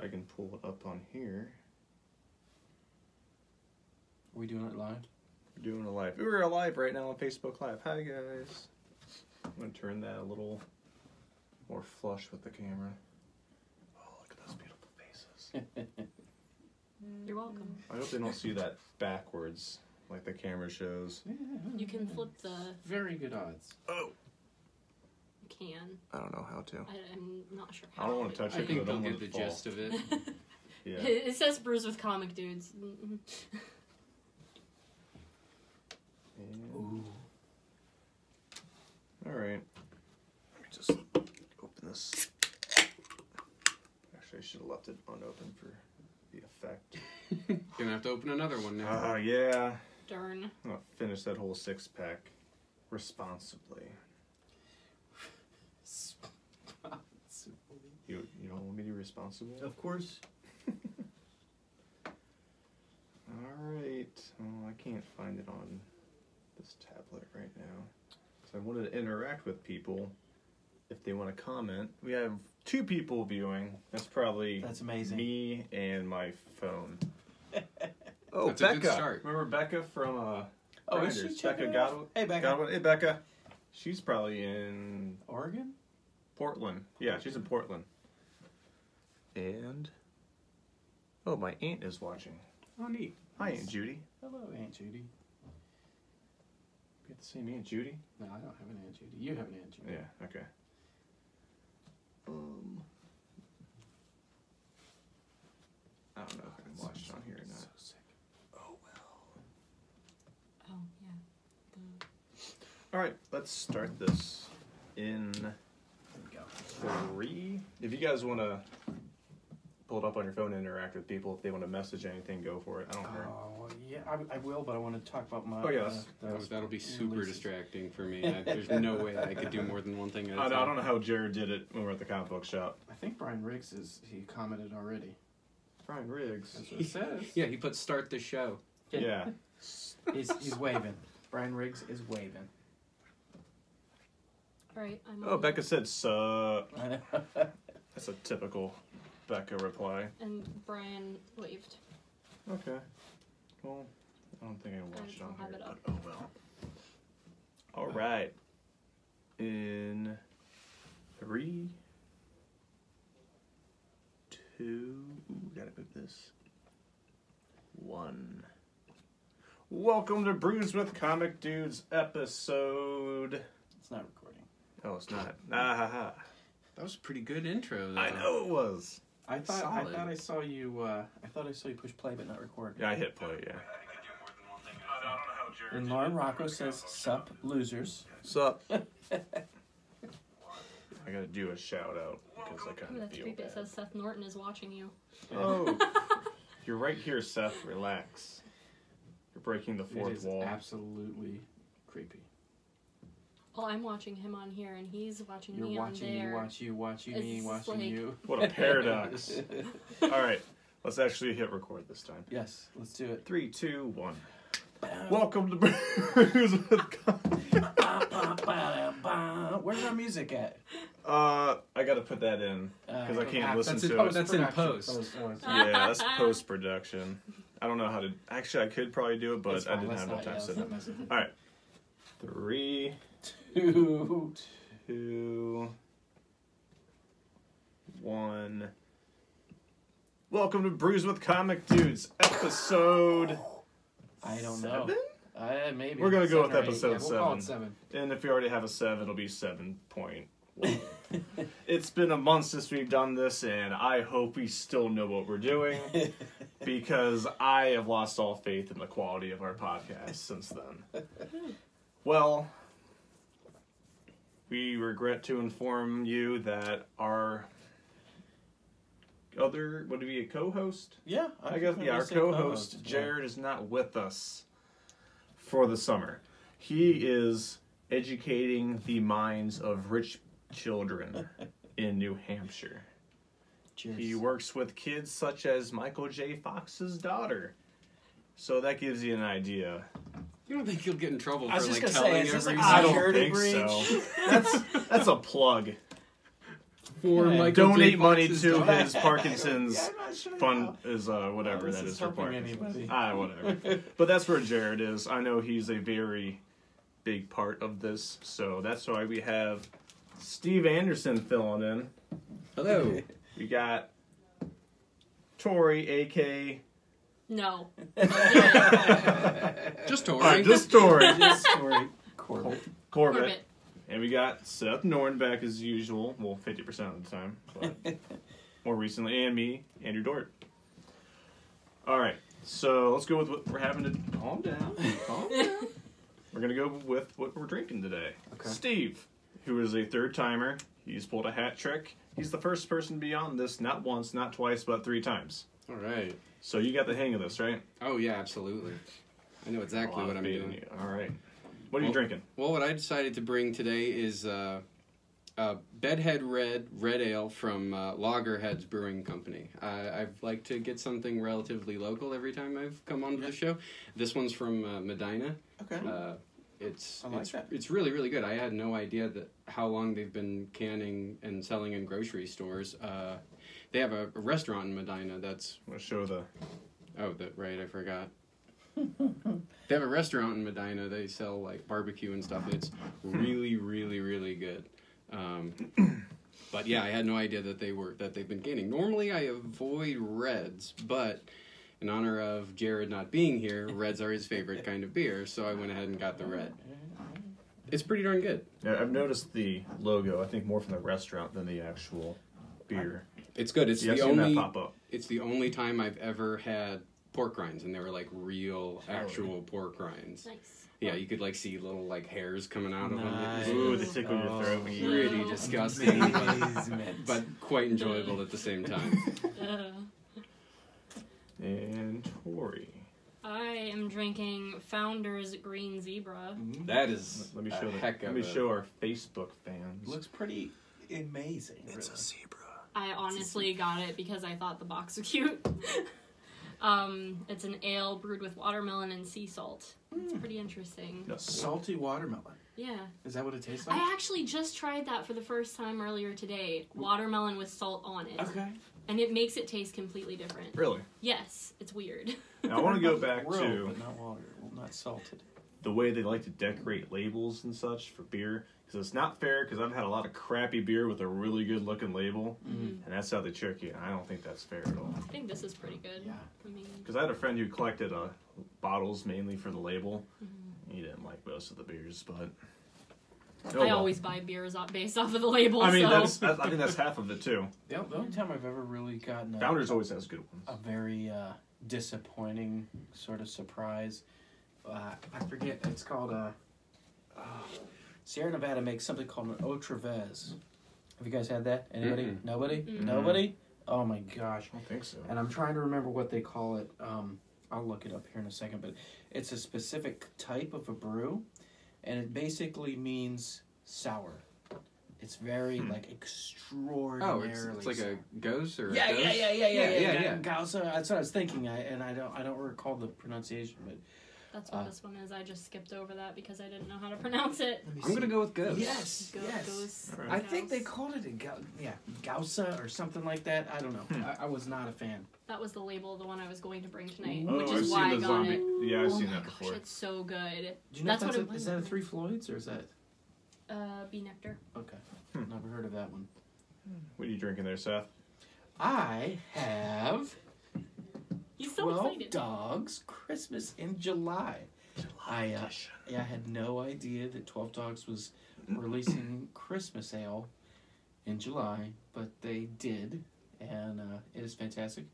I can pull it up on here. Are we doing it live? We're doing it live. We're live right now on Facebook Live. Hi, guys. I'm going to turn that a little more flush with the camera. Oh, look at those beautiful faces. You're welcome. I hope they don't see that backwards, like the camera shows. You can flip the... Very good odds. Oh! You can. I don't know how to. I'm not sure how. I don't want to touch I it think because I they'll don't want get it the to fall. gist of it. Yeah. It says Brews with Comic Dudes. And... Alright. Let me just open this. Actually, I should have left it unopened for the effect. Gonna have to open another one now. Oh, yeah. Darn. I'm gonna finish that whole 6-pack responsibly. You don't want me to be responsible? Of course. Alright. Oh, I can't find it on this tablet right now. So I wanted to interact with people if they want to comment. We have 2 people viewing. That's probably amazing. Me and my phone. Oh, That's a Becca. good start. Remember Becca from Oh, is Grinders? she checking Becca it out? Godwin? Hey, Becca. Godwin? Hey, Becca. She's probably in Oregon? Portland. Yeah, she's in Portland. And oh, my aunt is watching. Oh, neat. Hi, Aunt Judy. Hello, Aunt Judy. We got the same Aunt Judy? No, I don't have an Aunt Judy. You have an Aunt Judy. Yeah, okay. I don't know if I can watch it on here or not. So sick. Oh, well. Oh, yeah. Alright, let's start this in There we go. 3. If you guys want to pull it up on your phone and interact with people, if they want to message anything, go for it. I don't care. Oh, yeah, I will, but I want to talk about my... Oh, yes. That'll be super releases. distracting for me. There's no way I could do more than one thing at a I time. don't know how Jared did it when we were at the comic book shop. I think Brian Riggs he commented already. Brian Riggs. That's what it says. Yeah, he put start the show. Yeah. He's waving. Brian Riggs is waving. Alright, I'm Oh, on. Becca said suh. That's a typical Becca reply. And Brian waved. Okay. Well, I don't think I can watch it on I'll have here. it up. But oh well. All right. In 3, 2. Ooh, gotta move this. 1. Welcome to Brews with Comic Dudes episode. It's not recording. Oh, it's not. Ah ha ha. That was a pretty good intro, though. I know it was. I thought Solid. I saw you push play but not record. Yeah, I hit play. Yeah. And Lauren Rocco says, "Sup, losers." Sup? I gotta do a shout out because I Ooh, kind of that's feel creepy. It bad. says Seth Norton is watching you. Oh, you're right here, Seth. Relax. You're breaking the It fourth is wall. absolutely creepy. Well, I'm watching him on here, and he's watching You're me watching on me, there. watching me, It's watching like- you. What a paradox. All right, let's actually hit record this time. Yes, let's do it. 3, 2, 1. Welcome to Brews with Comic. Where's our music at? I gotta put that in because I can't listen to it. That's in post. Yeah, that's post production. I don't know how to. Actually, I could probably do it, but It's I fine, didn't let's have no not- time yeah, to let's sit not down. mess with it. All right, 3, 2, 1. Welcome to Brews with Comic Dudes, episode. I don't know. 7? Maybe. We're gonna go 7 with or 8. episode Yeah, we'll call it 7. And if you already have a 7, it'll be 7.1. It's been a month since we've done this, and I hope we still know what we're doing, because I have lost all faith in the quality of our podcast since then. Well, we regret to inform you that our other, would it be a co-host? Yeah, I guess, yeah, our co-host, Jared, is not with us for the summer. He is educating the minds of rich children in New Hampshire. Cheers. He works with kids such as Michael J. Fox's daughter. So that gives you an idea. You don't think you'll get in trouble I was for just like gonna say, telling is this every like I don't security think breach? so. That's a plug. 4 Yeah. Michael Donate J. money Fox's to dog. his Parkinson's Yeah, I'm not sure fund is whatever this that is is for helping Parkinson's. anybody. Whatever. But that's where Jared is. I know he's a very big part of this, so that's why we have Steve Anderson filling in. Hello. We got Tori, AK. No. Just Tori. Alright, just Tori. Just story. Corbett. Corbett. Corbett. And we got Seth Norton back as usual. Well, 50% of the time. But more recently. And me, Andrew Dort. Alright, so let's go with what we're having to... Calm down. Calm down. We're going to go with what we're drinking today. Okay. Steve, who is a third-timer. He's pulled a hat trick. He's the first person to be on this, not once, not twice, but 3 times. All right. So you got the hang of this, right? Oh, yeah, absolutely. I know exactly what I'm doing. Alright. What are you Well- drinking? Well, what I decided to bring today is Bedhead Red Ale from Loggerheads Brewing Company. I've liked to get something relatively local every time I've come onto the show. This one's from Medina. Okay. It's I like that. It's really, really good. I had no idea that how long they've been canning and selling in grocery stores. They have a restaurant in Medina that's... I'm going to show the... Oh, right, I forgot. They have a restaurant in Medina. They sell like barbecue and stuff. It's really, really, really good. But yeah, I had no idea that they've been canning. Normally, I avoid reds, but in honor of Jared not being here, reds are his favorite kind of beer, so I went ahead and got the red. It's pretty darn good. Yeah, I've noticed the logo, I think more from the restaurant than the actual beer. It's good. It's Yeah, I've the seen only. that pop up. It's the only time I've ever had pork rinds, and they were like real, actual pork rinds. Nice. Yeah, you could like see little like hairs coming out of Nice. them. Ooh, they tickle your throat when you Pretty disgusting, Amazement. but quite enjoyable at the same time. And Tori. I am drinking Founder's Green Zebra. That is Let me a show heck of Let me a- show our Facebook fans. Looks pretty amazing. it's really. a zebra. I honestly got it because I thought the box was cute. It's an ale brewed with watermelon and sea salt. It's pretty interesting. No, Salty watermelon. Yeah. Is that what it tastes like? I actually just tried that for the first time earlier today. Watermelon with salt on it. Okay. And it makes it taste completely different. Really? Yes, it's weird. Now, I want to go back Real, to but not water. Well, not salted. the way they like to decorate labels and such for beer. Because it's not fair, because I've had a lot of crappy beer with a really good looking label. And that's how they trick you. And I don't think that's fair at all. I think this is pretty good. Yeah. I mean, Because I had a friend who collected bottles mainly for the label. He didn't like most of the beers, but... Oh, I well. always buy beers based off of the label. I mean, so. I think that's half of it, too. The only time I've ever really gotten Founders always has good a ones. very disappointing sort of surprise. I forget. It's called Sierra Nevada makes something called an Eau Trevez. Have you guys had that? Anybody? Mm-mm. Nobody? Mm-mm. Nobody? Oh my gosh. I don't think so. And I'm trying to remember what they call it. I'll look it up here in a second. But it's a specific type of a brew, and it basically means sour. It's very like extraordinarily. Oh, it's like a gose or yeah, a dose? yeah. Gausa. That's what I was thinking. I don't recall the pronunciation, but That's what this one is. I just skipped over that because I didn't know how to pronounce it. I'm gonna go with gose. Yes, yes. Goes. Alright. I think they called it Gausa or something like that. I don't know. I was not a fan. That was the label, the one I was going to bring tonight, Oh, which I've is why I seen the got zombie. it. Yeah, I've Oh seen my that gosh, before. it's so good. Do you know That's what is that a Three Floyds or is that Bee Nectar. okay? Never heard of that one. What are you drinking there, Seth? I have He's so 12 excited. Dogs Christmas in July. I had no idea that 12 Dogs was releasing Christmas ale in July, but they did, and it is fantastic.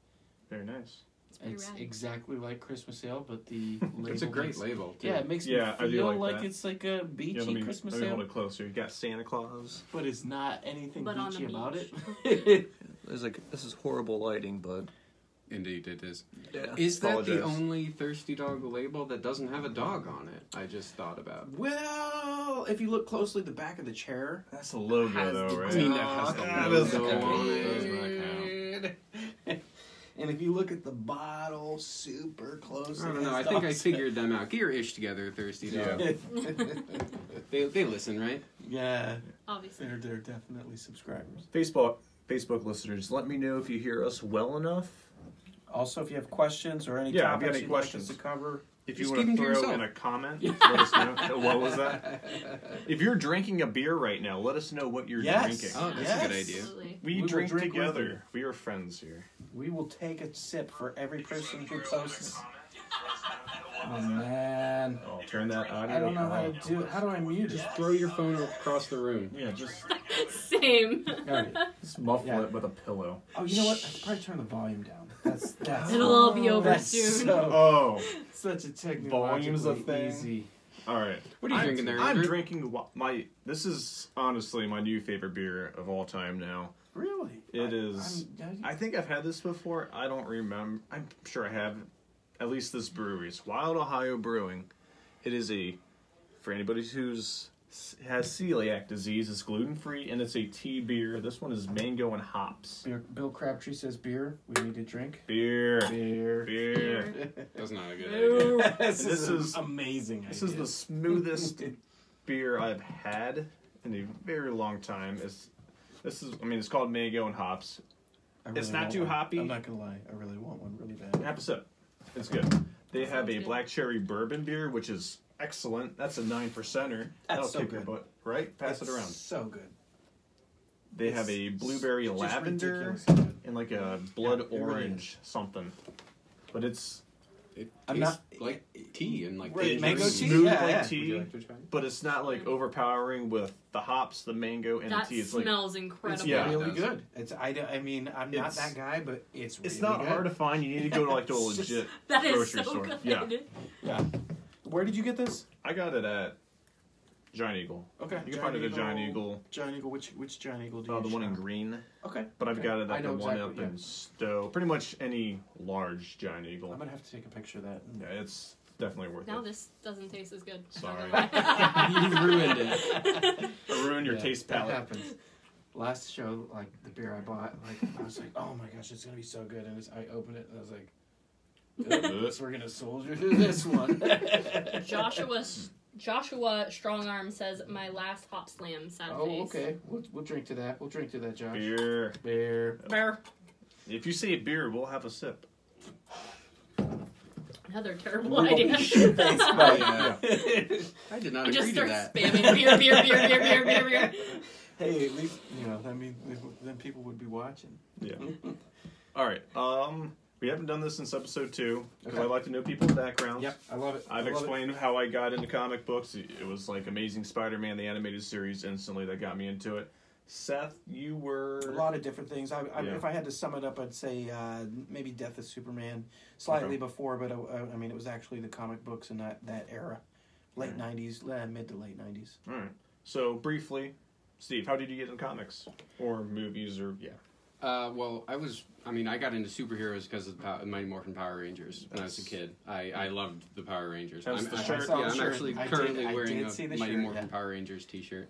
Very nice. pretty It's rad. exactly like Christmas ale, but the label It's a great makes, label, too. Yeah, it makes Yeah, I me do feel like like that. it's like a beachy Christmas let me hold ale, it closer. You got Santa Claus. but it's not anything But on the beachy about beach. it. This is horrible lighting, but Indeed, it is. yeah. Is that the Apologize. only Thirsty Dog label that doesn't have a dog on it? I just thought about. Well, if you look closely, the back of the chair That's a logo, has though, the right? I mean, that has the That logo doesn't count. on it. Does not count. And if you look at the bottle super close, I it don't know. has I think I dogs. figured them out. Get your ish together, Thirsty Dog. Yeah. They listen, right? Yeah, Obviously. they're definitely subscribers. Facebook listeners, let me know if you hear us well enough. Also, if you have questions or any Yeah, if you topics have any you'd like questions. us to cover, If you Just want keep to 'em to throw yourself. in a comment, let us know. What was that? If you're drinking a beer right now, let us know what you're Yes. drinking. Oh, that's a Yes. good idea. Absolutely. We will drink drink with you. together. We are friends here. we will take a sip for every person who posts. Oh man, I'll turn that audio. I don't know how off. to do it. How do I mute it? Throw your phone across the room. Yeah, just Same. muffle Yeah. it with a pillow. Oh, you know what? I should probably turn the volume down. That's It'll all be over that's soon. So, Oh, such a technologically Volume's a thing. easy. all right. What are you drinking there, I'm Andrew? drinking This is honestly my new favorite beer of all time now. Really? It is. I think I've had this before. I don't remember. I'm sure I have. At least this brewery's Wild Ohio Brewing. It is for anybody who's has celiac disease. It's gluten free and it's a tea beer. This one is mango and hops. Beer, Bill Crabtree says beer. We need to drink. Beer. Beer. That's not a good idea. this This is- amazing. This is the smoothest beer I've had in a very long time. It's called mango and hops. It's not too hoppy. I'm not gonna lie. I really want one really bad. Have a sip. It's good. They have a good. black cherry bourbon beer, which is excellent. That's a 9%er. That'll so kick your good. butt, right? Pass it around. So good. They have a blueberry Just lavender ridiculously good. and like a blood Yeah, it really orange something. But it's It I'm tastes not- like tea and like Right, it's mango tangerine. tea? smooth Yeah, like yeah. Would you tea, like to try it? but it's not like overpowering with the hops, the mango, and That the tea. It's smells incredible. Yeah. really it does. good. I mean, I'm not It's- that guy, but it's it's really not good. hard to find. You need to go to like the It's just- legit That is grocery so store. good. Yeah, Where did you get this? I got it at Giant Eagle. Okay, You can find it at Giant Eagle. Giant Eagle. Which Giant Eagle do you? The one in shop? green. Okay, But I've okay. got it I at the know one exactly, up in Stowe. Pretty much any large Giant Eagle. I'm gonna have to take a picture of that. Yeah, it's definitely worth Now it. this doesn't taste as good. Sorry. You ruined it. Ruin your Yeah, taste that palate. happens. Last show, like the beer I bought, like I was like, oh my gosh, it's gonna be so good, and I opened it and I was like, good, so we're gonna soldier through this one. Joshua Strongarm says my last hop slam sad Oh, face. okay. We'll drink to that. We'll drink to that, Josh. Beer. Beer. Bear. If you say beer, we'll have a sip. Another terrible We will idea. Thanks, buddy. Yeah. I did not I just agree to start that. spamming beer. Hey, at least that means then people would be watching. Yeah. All right. We haven't done this since episode 2 because Okay. I like to know people's backgrounds. Yep, I love it. I've explained how I got into comic books. It was like Amazing Spider-Man, the animated series, instantly that got me into it. Seth, you were A lot of different things. Yeah. If I had to sum it up, I'd say maybe Death of Superman, slightly Okay. before, but I mean it was actually the comic books in that era, late '90s, mid to late '90s. All right. So briefly, Steve, how did you get into comics or movies or Well, I got into superheroes because of the Mighty Morphin Power Rangers when I was a kid. I loved the Power Rangers. That's I'm, the I- shirt. yeah, I'm actually I currently did wearing a see the Mighty shirt, Morphin yeah. Power Rangers t-shirt.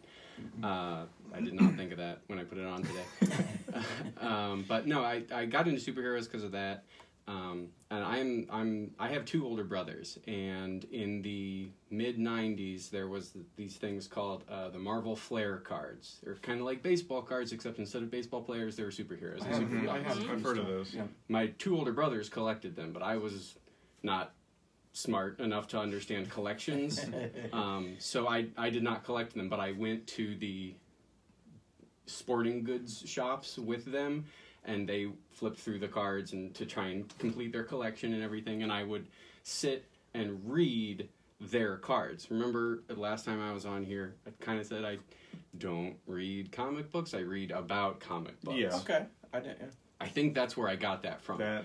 I did not think of that when I put it on today. But no, I got into superheroes because of that. And I have 2 older brothers, and in the mid '90s there was these things called the Marvel Flair cards. They're kind of like baseball cards, except instead of baseball players, they were superheroes. I and have- supervillains. I have I've heard of those. Yeah. My 2 older brothers collected them, but I was not smart enough to understand collections. So I did not collect them, but I went to the sporting goods shops with them, and they flipped through the cards and to try and complete their collection and everything, and I would sit and read their cards. Remember the last time I was on here, I kind of said I don't read comic books, I read about comic books. Yeah. Okay, I did. Yeah. I think that's where I got that from. that?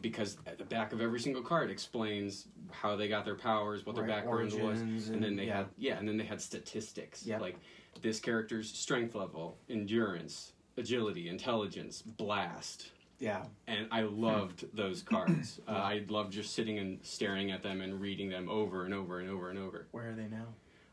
Because at the back of every single card explains how they got their powers, what their Right, background was, origins and then they yeah. had statistics. Yeah. Like this character's strength level, endurance, agility, intelligence, blast. Yeah. And I loved those cards. I loved just sitting and staring at them and reading them over and over and over and over. Where are they now?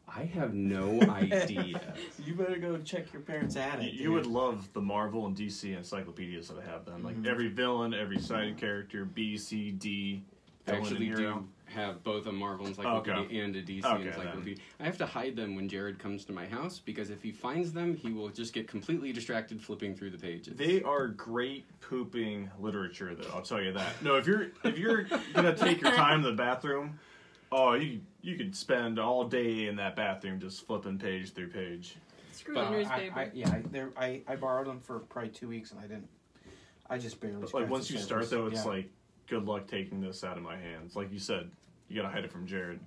I have no idea. You better go check your parents' attic. You would love the Marvel and DC encyclopedias that I have them. Like every villain, every side character, B, C, D, I Villain actually and do hero? have both a Marvel encyclopedia Okay. and a DC Okay, encyclopedia. I have to hide them when Jared comes to my house because if he finds them, he will just get completely distracted flipping through the pages. They are great pooping literature, though. I'll tell you that. No, if you're gonna take your time in the bathroom, oh, you could spend all day in that bathroom just flipping page through page. Screw But, the newspaper. I borrowed them for probably 2 weeks and I didn't. I just barely. But, scratched like once the you surface. start, though, it's Yeah. like good luck taking this out of my hands. Like you said, you gotta hide it from Jared.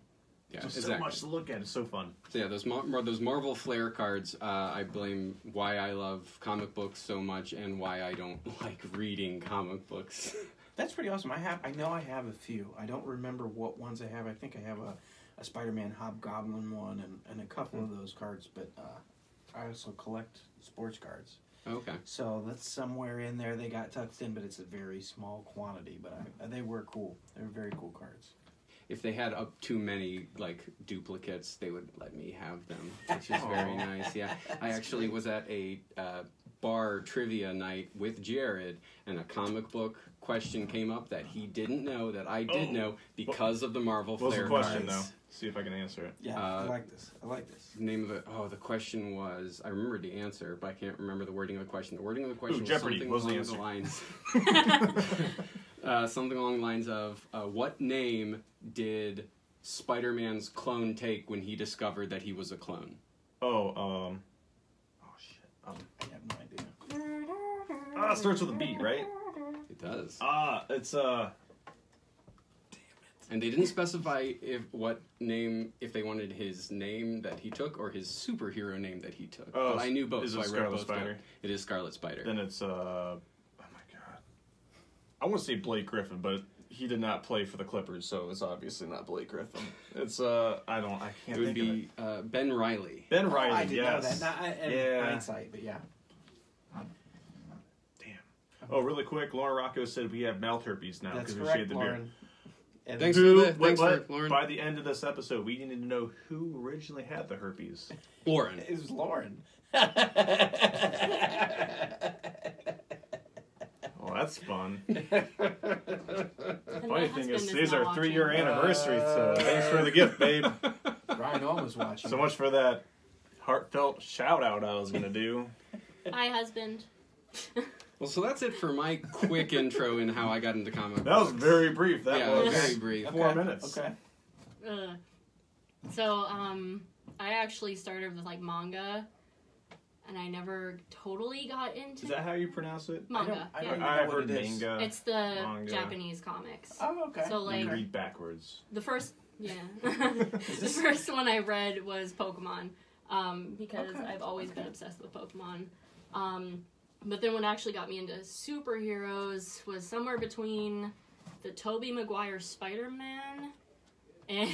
Yeah, Just exactly. so much to look at. It's so fun. So yeah, those Marvel Flair cards, I blame why I love comic books so much and why I don't like reading comic books. That's pretty awesome. I know I have a few. I don't remember what ones I have. I think I have a Spider-Man Hobgoblin one and a couple of those cards, but I also collect sports cards. Okay. So that's somewhere in there they got tucked in, but it's a very small quantity. But they were cool. They were very cool cards. If they had up too many like duplicates, they would let me have them, which is very nice. Yeah, I actually was at a bar trivia night with Jared, and a comic book question came up that he didn't know that I did know because of the Marvel What's Flair the question, cards. though? See if I can answer it. Yeah, I like this. I like this. Name of the question was, I remembered the answer, but I can't remember the wording of the question. The wording of the question was Jeopardy. something What was the along answer? the lines. Something along the lines of, what name did Spider-Man's clone take when he discovered that he was a clone? Oh shit. I have no idea. It starts with a B, right? It does. It's And they didn't specify if they wanted his name that he took or his superhero name that he took. Oh, but I knew both, is so it I read Scarlet both. Spider? It is Scarlet Spider. Then it's oh my god. I want to say Blake Griffin, but he did not play for the Clippers, so it's obviously not Blake Griffin. It's I can't. It would think be Ben Riley. Ben Riley. I didn't know Yes. that. Not in Yeah. hindsight, but yeah. Damn. Oh, really quick. Lauren Rocco said we have mouth herpes now That's because we correct, shaved the beard. Lauren. And Thanks Who, for Lauren. By the end of this episode, we need to know who originally had the herpes. Lauren. It was Lauren. Well, that's fun. And Funny my thing husband is, is today's not our 3-year watching. anniversary, so thanks for the gift, babe. Ryan almost watching. So much for that heartfelt shout out I was gonna do. Hi, husband. Well, so that's it for my quick intro in how I got into comic That was books. very brief. That yeah, was very brief. 4 minutes. Okay. So, I actually started with like manga, and I never totally got into Is that how you pronounce it? manga. I yeah. don't know I've what heard it is. manga. It's the Manga. Japanese comics. Oh, okay. So like You read backwards. the first, yeah, the first one I read was Pokemon, because Okay. I've always been obsessed with Pokemon. But then what actually got me into superheroes was somewhere between the Tobey Maguire Spider-Man. And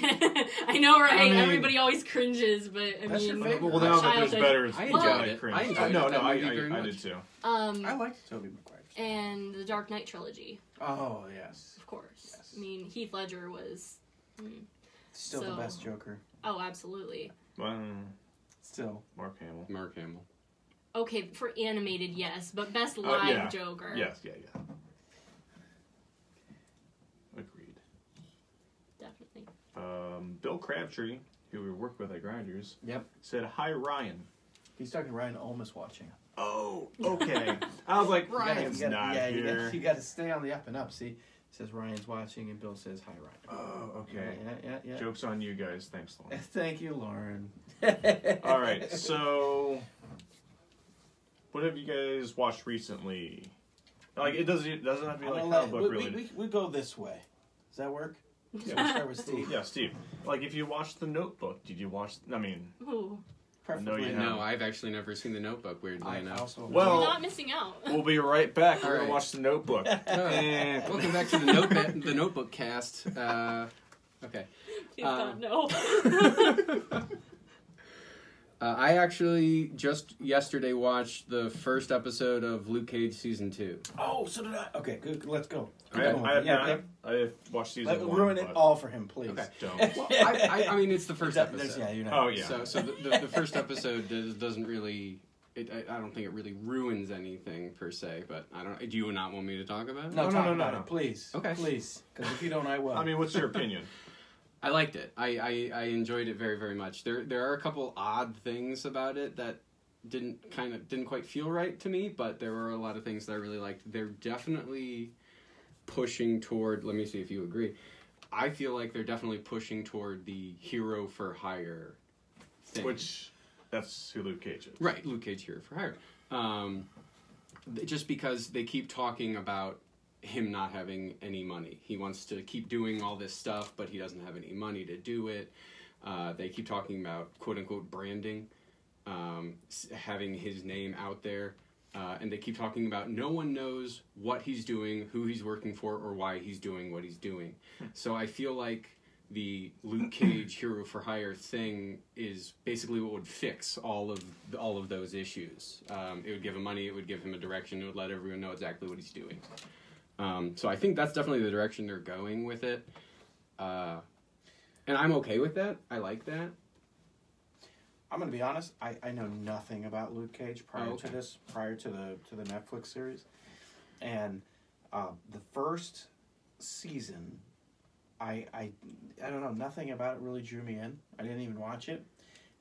I know, right? I mean, everybody always cringes, but I That's mean, your favorite? Well, now that there's childhood- better, I Well- enjoyed it. cringe. I enjoyed no, that no, movie very I much. did too. I liked Tobey Maguire. and the Dark Knight trilogy, Oh, yes. of course. Yes. I mean, Heath Ledger was, Still So- the best Joker. oh, absolutely. Well, Still. Mark Hamill. Mark Hamill. Okay, for animated, yes, but best live yeah. Joker. Yes, yeah. Agreed. Definitely. Bill Crabtree, who we work with at Grinders, Yep. said, "Hi, Ryan." He's talking to Ryan Olmus watching. Oh, okay. I was like, Ryan's You gotta- not yeah, here. You got to stay on the up and up. See, it says Ryan's watching, and Bill says hi, Ryan. Oh, okay. Yeah. Joke's on you guys. Thanks, Lauren. Thank you, Lauren. All right, so what have you guys watched recently? Like, it doesn't have to be like comic book related. we go this way. Does that work? Yeah. We'll start with Steve. Yeah, Steve. Like, if you watched The Notebook, did you watch? I mean, Ooh, Preferably. Yeah. No, I've actually never seen The Notebook, weirdly I enough. also. Well- you're not missing out. we'll be right back. We're All gonna right. watch The Notebook. And Welcome back to the Notebook cast. Okay. Please God, no. I actually just yesterday watched the first episode of Luke Cage season 2. Oh, so did I. Okay, good. Let's go. I have watched season 1. Ruin it but all for him, please. Okay. Don't. Well, I mean, it's the first There's- episode. yeah, you're not. Oh yeah. So the first episode doesn't really I don't think it really ruins anything per se, but I don't. Do you not want me to talk about it? No, No, talk no, about no. it, please. Okay. Please, because if you don't, I will. I mean, what's your opinion? I liked it. I enjoyed it very, very much. There are a couple odd things about it that didn't quite feel right to me, but there were a lot of things that I really liked. They're definitely pushing toward. Let me see if you agree. I feel like they're definitely pushing toward the hero for hire thing. Which, that's who Luke Cage is. Right, Luke Cage hero for hire. Just because they keep talking about him not having any money. He wants to keep doing all this stuff, but he doesn't have any money to do it. They keep talking about quote-unquote branding, having his name out there. And they keep talking about no one knows what he's doing, who he's working for, or why he's doing what he's doing. So I feel like the Luke Cage hero for hire thing is basically what would fix all of those issues. It would give him money, it would give him a direction, it would let everyone know exactly what he's doing. So I think that's definitely the direction they're going with it. And I'm okay with that. I like that. I'm gonna be honest. I know nothing about Luke Cage prior okay. to this, prior to the Netflix series, and the first season, I don't know, nothing about it really drew me in. I didn't even watch it,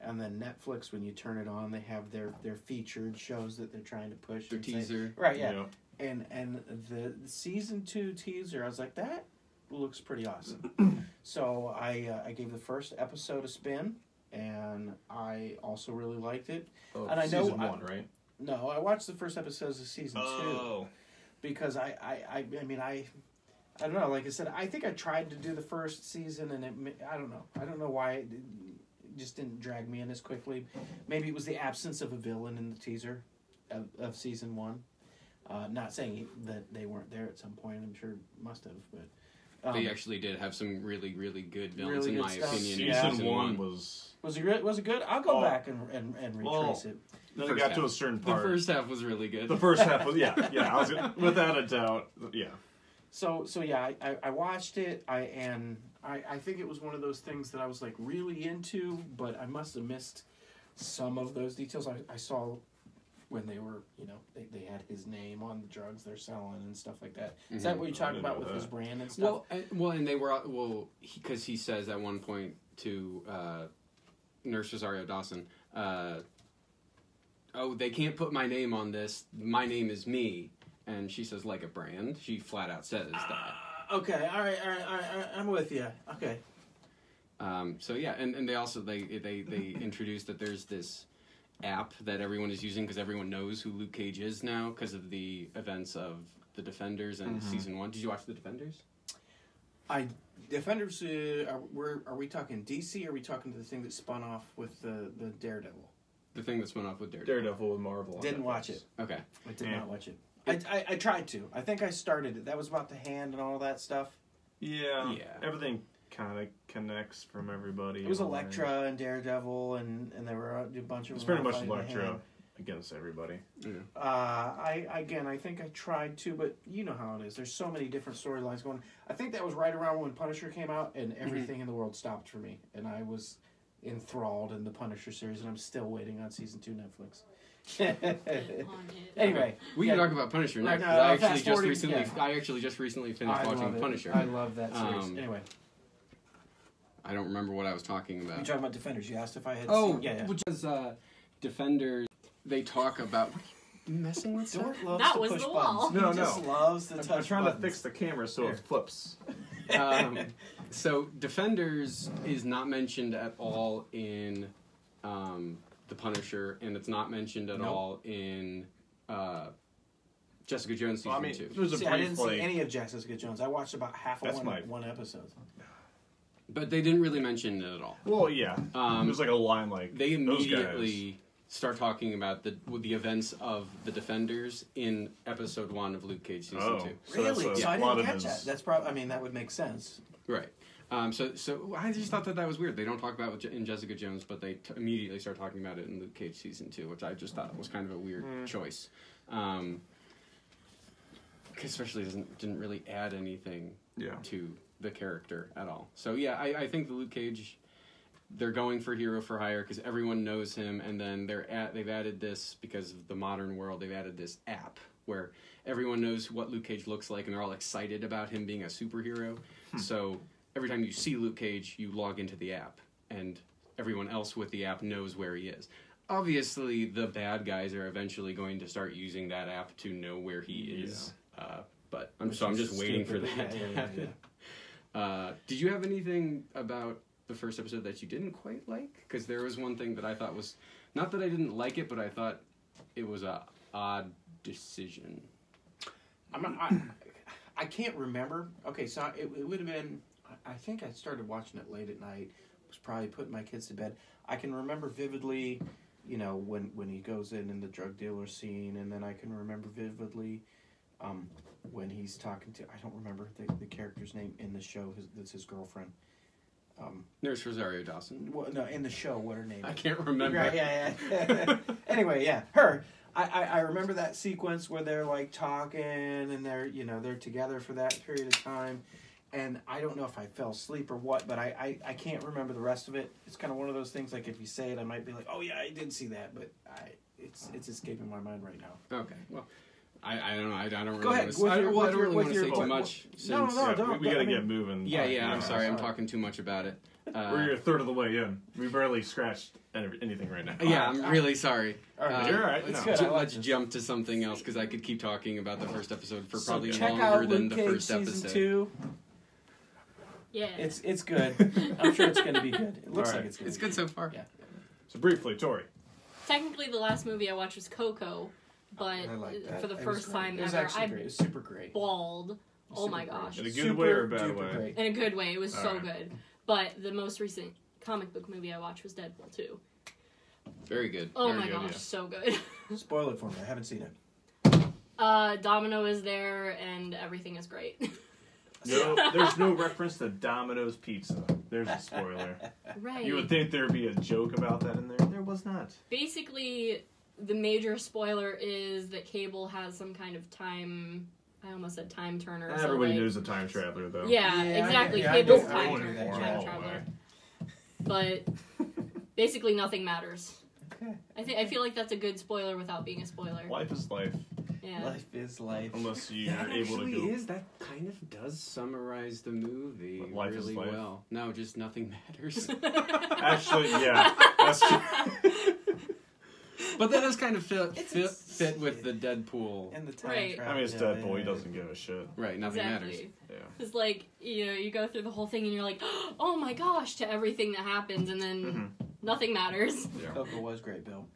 and then Netflix, when you turn it on, they have their featured shows that they're trying to push. Their and say- teaser. right? Yeah, You know? and the season 2 teaser, I was like, that looks pretty awesome. So I gave the first episode a spin. And I also really liked it. Oh, And I know season 1, right? No, I watched the first episodes of season 2 Oh. because I don't know. Like I said, I think I tried to do the first season, and I don't know why it just didn't drag me in as quickly. Maybe it was the absence of a villain in the teaser of season 1. Not saying that they weren't there at some point. I'm sure must have, but. They actually did have some really, really good villains, Really in good my stuff. opinion. in Yeah. Season 1 was... Was it good? I'll go Oh. back and retrace it. Then it First got half. to a certain The part. first half was really good. The first half was... Yeah. I was without a doubt. Yeah. So yeah, I watched it. I think it was one of those things that I was like really into, but I must have missed some of those details. I saw when they were, they had his name on the drugs they're selling and stuff like that. Is that what you're talking didn't about know with his that. brand and stuff? And they were because he says at one point to Nurse Rosario Dawson, "Oh, they can't put my name on this. My name is me." And she says, "Like a brand." She flat out says that. Okay, all right, I'm with you. Okay. So yeah, and they also they introduced that there's this app that everyone is using because everyone knows who Luke Cage is now because of the events of the Defenders and season 1. Did you watch the Defenders? Defenders. Are we talking DC? Or are we talking to the thing that spun off with the Daredevil? The thing that spun off with Daredevil. Daredevil with Marvel. on Didn't Netflix. watch it. Okay. I did Yeah. not watch it. I tried to. I think I started it. That was about the hand and all that stuff. Yeah. Yeah. Everything kind of connects from everybody. It was in a way. Elektra and Daredevil, and there were a bunch of. It's them pretty all much fighting the Elektra hand. against everybody. Yeah. I think I tried to, but you know how it is. There's so many different storylines going. I think that was right around when Punisher came out, and everything in the world stopped for me, and I was enthralled in the Punisher series, and I'm still waiting on season 2 Netflix. Anyway, We can talk about Punisher next. No, 'Cause I fast forwarding, yeah. I actually just recently finished I watching love it. Punisher. I love that series. Um, Anyway, I don't remember what I was talking about. you're talking about Defenders. You asked if I had. Oh, seen, yeah. which is Defenders. They talk about messing with stuff. Dort loves That to was push the buttons. wall. No, He just no. loves to I'm touch trying buttons. to fix the camera so Here. it flips. So Defenders is not mentioned at all in the Punisher, and it's not mentioned at Nope. all in Jessica Jones season Well, I mean, 2. there's a See, I brief, didn't see any of Jessica Jones. I watched about half of That's my- one episode. But they didn't really mention it at all. Well, yeah. There's like a line like They those immediately start talking about the events of the Defenders in episode 1 of Luke Cage season Oh. 2. So that's Really? a So I lot didn't of catch his- that. That's probably. I mean, that would make sense. Right. So I just thought that was weird. They don't talk about it in Jessica Jones, but they immediately start talking about it in Luke Cage season 2, which I just thought was kind of a weird choice. 'Cause especially didn't really add anything Yeah. to the character at all. So yeah, I think the Luke Cage they're going for hero for hire because everyone knows him, and then they've added this because of the modern world. They've added this app where everyone knows what Luke Cage looks like, and they're all excited about him being a superhero. So every time you see Luke Cage, you log into the app, and everyone else with the app knows where he is. Obviously, the bad guys are eventually going to start using that app to know where he is. But I'm just waiting for that to happen. Did you have anything about the first episode that you didn't quite like? Because there was one thing that I thought was, not that I didn't like it, but I thought it was a odd decision. I can't remember. Okay, so it would have been, I think I started watching it late at night, was probably putting my kids to bed. I can remember vividly, you know, when he goes in the drug dealer scene, and then I can remember vividly when he's talking to, I don't remember the character's name in the show, that's his girlfriend. Nurse Rosario Dawson. Well, no, in the show, what her name is. I can't remember. Right, yeah. Anyway, yeah, her. I remember that sequence where they're like talking and they're together for that period of time, and I don't know if I fell asleep or what, but I can't remember the rest of it. It's kind of one of those things, like if you say it, I might be like, oh yeah, I did see that, but it's escaping my mind right now. Okay, well, I don't know. I don't really. Go ahead. I don't really want to say too much. No, since, don't. We gotta get moving. Yeah. I'm sorry. I'm talking too much about it. We're a third of the way in. We barely scratched anything right now. Yeah, I'm really sorry. All right, you're all right. It's No. good. Let's jump to something else because I could keep talking about the first episode for probably check longer out than Luke the Cage first season episode. 2. Yeah. It's good. I'm sure it's going to be good. It looks All right. like it's good. It's good so far. Yeah. So briefly, Tori. Technically, the last movie I watched was Coco, but I like that. for the It was first great. time it was ever, actually great. It was super great. bawled. Oh my Super great. gosh. In a good way or a bad Super way? great. In a good way. It was so Alright. good. But the most recent comic book movie I watched was Deadpool 2. Very good. Oh Very my good, gosh, yeah. so good. Spoil it for me. I haven't seen it. Domino is there, and everything is great. No, there's no reference to Domino's Pizza. There's a spoiler. Right. You would think there'd be a joke about that in there. There was not. Basically, the major spoiler is that Cable has some kind of time... I almost said time turner. so, Everybody like- knows a time traveler, though. Yeah, Yeah, exactly. I Cable's do. time I turner. knew that. Time Oh, traveler. my. But basically, nothing matters. Okay. I feel like that's a good spoiler without being a spoiler. Life is life, Yeah. Life is life. unless you're That able to actually go. is. That kind of does summarize the movie But life is really life. well. No, just nothing matters. Actually, yeah, that's true. But that does kind of fit It's- with the Deadpool. And the time Right. travel. I mean, it's yeah, Deadpool. yeah, He doesn't give a shit. Right, nothing matters. Exactly. Yeah. It's like, you go through the whole thing and you're like, oh my gosh, to everything that happens, and then Mhm. nothing matters. Yeah. Coco was great, Bill.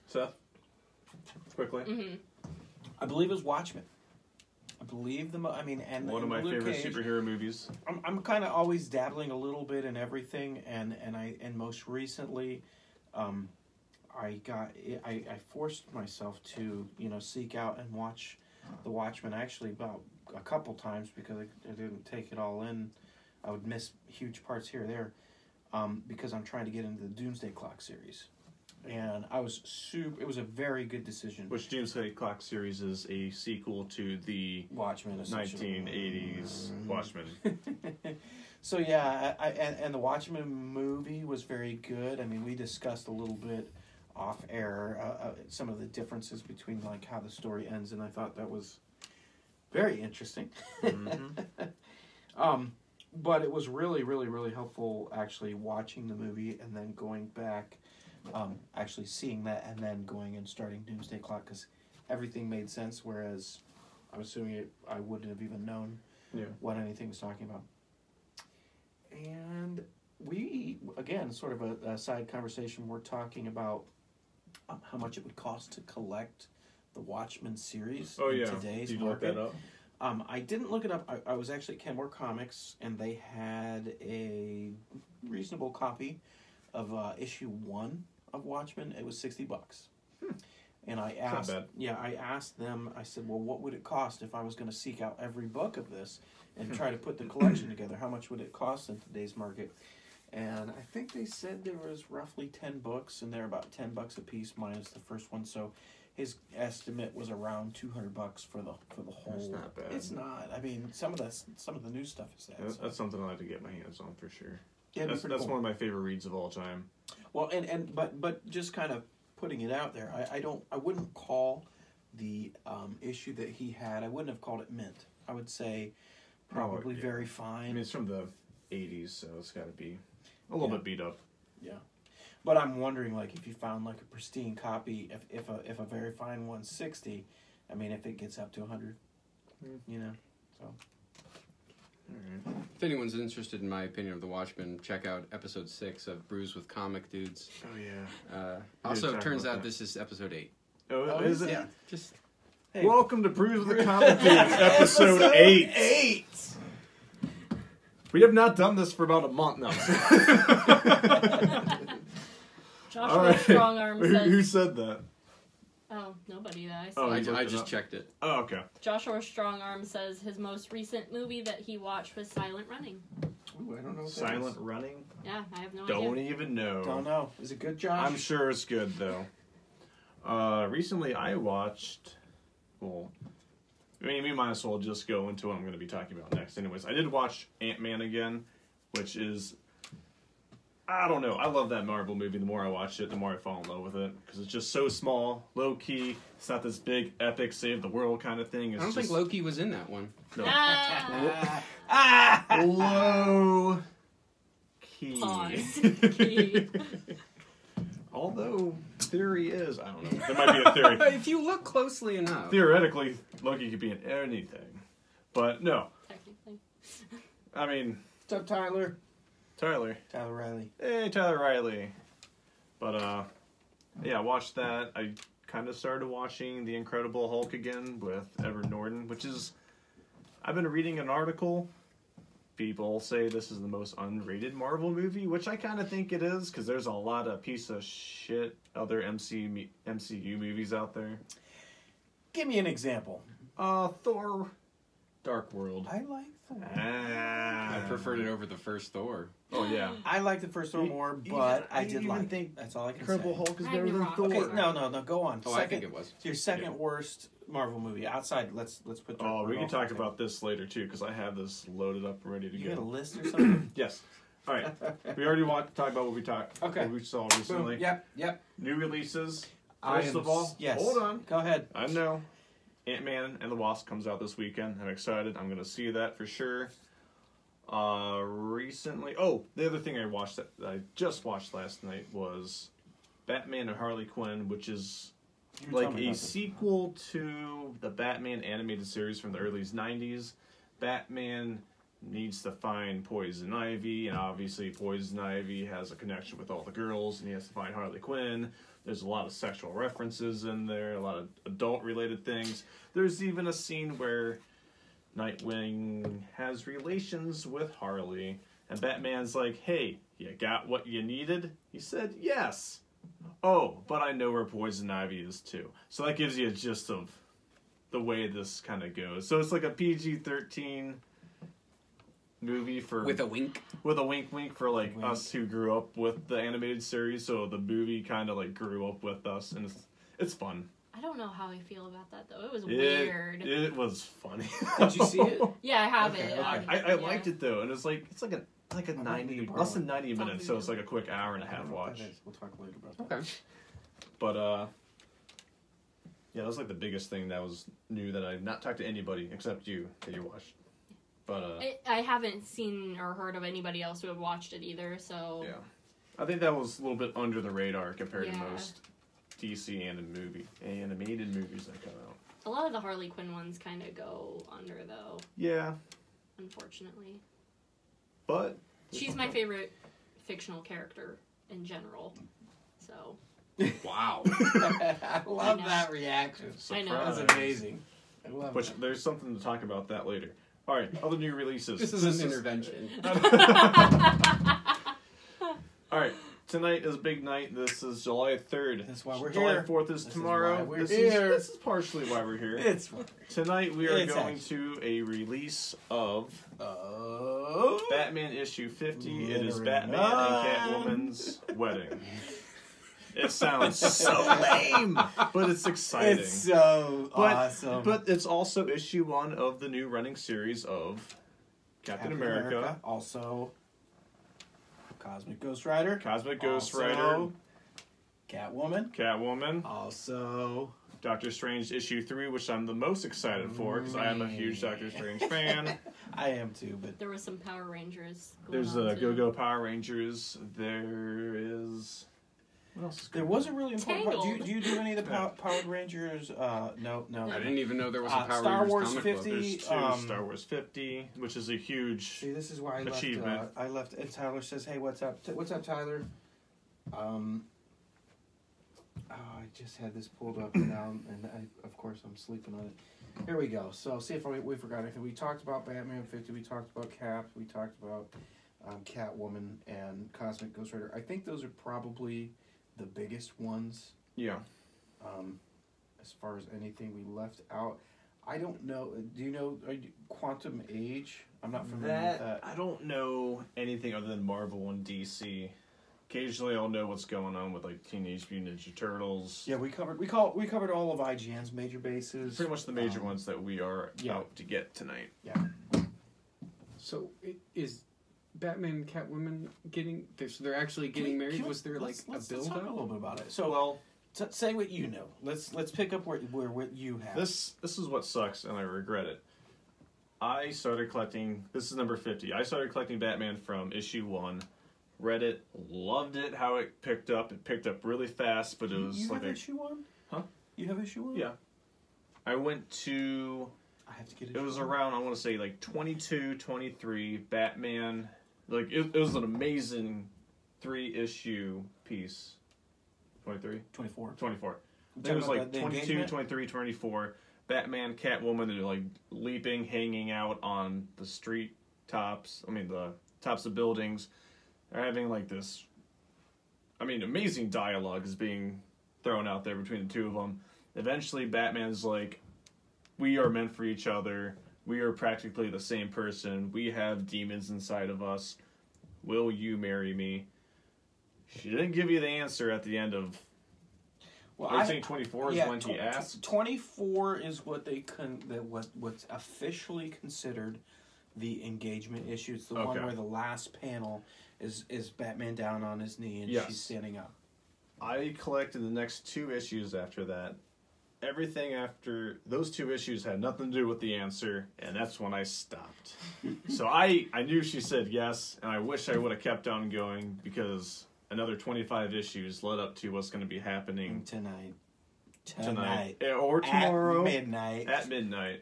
Seth, quickly. Hmm. I believe it was Watchmen. I believe and One of my Luke favorite Cage. superhero movies. I'm kind of always dabbling a little bit in everything, and most recently, I forced myself to seek out and watch The Watchmen. Actually, about a couple times because I didn't take it all in. I would miss huge parts here or there, because I'm trying to get into the Doomsday Clock series, and I was It was a very good decision. Which Doomsday Clock series is a sequel to the Watchmen, essentially. 1980s Watchmen. So yeah, and the Watchmen movie was very good. I mean, we discussed a little bit off air some of the differences between like how the story ends, and I thought that was very interesting. Mhm. But it was really, really, really helpful actually watching the movie and then going back, actually seeing that and then going and starting Doomsday Clock, because everything made sense. Whereas I'm assuming I wouldn't have even known what anything was talking about. And we, again, sort of a side conversation, we're talking about how much it would cost to collect the Watchmen series Oh in yeah. today's Did you look market. that up? I didn't look it up. I was actually at Kenmore Comics, and they had a reasonable copy of issue 1 of Watchmen. It was $60. And I asked, bad. I asked them. I said, "Well, what would it cost if I was going to seek out every book of this and try to put the collection together? How much would it cost in today's market?" And I think they said there was roughly 10 books, and they're about $10 a piece minus the first one. So his estimate was around $200 for the whole. That's not bad. It's not. I mean, some of the new stuff is that. That's So. something I like to get my hands on for sure. Yeah, That's pretty cool. one of my favorite reads of all time. Well, but just kind of putting it out there, I wouldn't call the issue that he had. I wouldn't have called it mint. I would say probably yeah. very I fine. mean, it's from the 80s, so it's got to be a little bit beat up. Yeah, but I'm wondering, like, if you found like a pristine copy, if a very fine one's 60, I mean, if it gets up to 100, you know, so. Alright. If anyone's interested in my opinion of The Watchmen, check out episode 6 of Brews with Comic Dudes. Oh, yeah. Also, talk turns about out that. this is episode 8. Oh, is it? Yeah, just Hey. Welcome to Brews with the Comic Dudes, episode 8. We have not done this for about a month now. Joshua All right. Strongarm Who says. said that? Oh, nobody that I Oh, saw. you looked I it just up? checked it. Oh, okay. Joshua Strongarm says his most recent movie that he watched was Silent Running. Ooh, I don't know what that Silent is. running? Yeah, I have no Don't idea. even know. Don't know. Is it good, Josh? I'm sure it's good, though. Recently I watched... Well, I mean, we might as well just go into what I'm going to be talking about next. Anyways, I did watch Ant-Man again, which is... I don't know. I love that Marvel movie. The more I watch it, the more I fall in love with it. Because it's just so small, low-key. It's not this big, epic, save-the-world kind of thing. It's I don't think just Loki was in that one. No. Ah, Low key. Pause. Key. Although, theory is... I don't know. There might be a theory. If you look closely enough. Theoretically, Loki could be in anything. But no. Technically. I mean, What's up, Tyler? Tyler. Tyler Riley. Hey, Tyler Riley. But, yeah, I watched that. I kind of started watching The Incredible Hulk again with Edward Norton, which is... I've been reading an article. People say this is the most unrated Marvel movie, which I kind of think it is, because there's a lot of piece of shit other MCU movies out there. Give me an example. Thor Dark World. I like Thor. I preferred it over the first Thor. Oh, yeah. I like the first one more, but I did even like. think That's all I can Incredible say. Hulk is better than Ragnarok. Thor. Okay, no, go on. Oh, I think it was. It's your second worst Marvel movie outside. Let's put. Oh, we can Dark talk World about this later, too, because I have this loaded up and ready to You got a go. list or something? Yes. All right. We already want to talk about what Okay. what we saw Boom. recently. Yep. New releases. I First am of all, yes. hold on. Go ahead. I know. Ant-Man and the Wasp comes out this weekend. I'm excited. I'm going to see that for sure. Recently... Oh, the other thing that I just watched last night was Batman and Harley Quinn, which is You were like telling me a about this. sequel to the Batman animated series from the early 90s. Batman needs to find Poison Ivy, and obviously Poison Ivy has a connection with all the girls, and he has to find Harley Quinn. There's a lot of sexual references in there, a lot of adult-related things. There's even a scene where Nightwing has relations with Harley, and Batman's like, hey, you got what you needed? He said, yes. Oh, but I know where Poison Ivy is, too. So that gives you a gist of the way this kind of goes. So it's like a PG-13 movie With a wink. with a wink for like Wink. us who grew up with the animated series. So the movie kind of like grew up with us, and it's fun. I don't know how I feel about that though. It was weird. It was funny. Did you see it? Yeah, I have Okay, it. okay. I liked it though, and it's like a I'm 90 gonna less than borrow 90 minutes, so it's like a quick hour and a half watch. We'll talk later about that. Okay. But yeah, that was like the biggest thing that was new that I've not talked to anybody except you that you watched. But I haven't seen or heard of anybody else who have watched it either, so yeah, I think that was a little bit under the radar compared to Yeah. most DC animated movies that come out. a lot of the Harley Quinn ones kind of go under though, Yeah, unfortunately. but She's my favorite fictional character in general. So Wow. I love I know. that reaction. I know. That's Surprise. amazing. I love Which that. there's something to talk about that later. All right, other new releases. This is an intervention. All right, tonight is a big night. This is July 3rd. That's why we're July here. 4th is This is tomorrow. why we're this here. Is partially why we're here. It's Tonight we are It's going to a release of oh Batman issue 50. It is Glittering Batman and Catwoman's wedding. It sounds so lame, but it's exciting. It's so awesome. But it's also issue 1 of the new running series of Captain America. Also, Cosmic Ghost Rider. Cosmic Ghost Also, Rider. Catwoman. Catwoman. Also, Doctor Strange issue 3, which I'm the most excited for because I am a huge Doctor Strange fan. I am too, but There were some Power Rangers. Going There's on the too. Go-Go Power Rangers. There is... What else is there going was a really important part. Tangled. Do you do any of the Power Rangers? No. I didn't even know there was a Power Star Rangers Wars comic 50. book. There's two Star Wars 50, which is a huge... See, this is why Achievement. I left. And Tyler says, "Hey, what's up? What's up, Tyler?" I just had this pulled up now, and of course I'm sleeping on it. Here we go. So see if we forgot anything. We talked about Batman 50. We talked about Cap. We talked about Catwoman and Cosmic Ghost Rider. I think those are probably the biggest ones. Yeah. As far as anything we left out, I don't know. Do you know Quantum Age? I'm not familiar with that. I don't know anything other than Marvel and DC. Occasionally, I'll know what's going on with like Teenage Mutant Ninja Turtles. Yeah, we covered all of IGN's major bases. Pretty much the major ones that we are yeah. out to get tonight. Yeah. So is Batman and Catwoman getting? So they're actually getting married? Was there like let's a build talk a up? little bit about it. So, Well, say what you know. Let's pick up where what you have. this is what sucks, and I regret it. I started collecting. This is number 50. I started collecting Batman from issue 1. Read it, loved it. How it picked up. It picked up really fast, but it was you like have issue 1? Huh? You have issue 1? Yeah. I went to. I have to get It was around, I want to say, like 22, 23, Batman. Like, it was an amazing 3-issue piece. 23? 24. 24. I think it was like 22, 23, 24. Batman, Catwoman, they're like leaping, hanging out on the street tops. I mean, the tops of buildings. They're having like this, amazing dialogue is being thrown out there between the two of them. Eventually, Batman's like, we are meant for each other. We are practically the same person. We have demons inside of us. Will you marry me? She didn't give you the answer at the end of. I think 24 is when he asked. 24 is what they what's officially considered the engagement issue. It's the one where the last panel is Batman down on his knee and she's standing up. I collected the next 2 issues after that. Everything after those 2 issues had nothing to do with the answer, and that's when I stopped. So I knew she said yes, and I wish I would have kept on going because another 25 issues led up to what's going to be happening tonight. Or tomorrow. At midnight.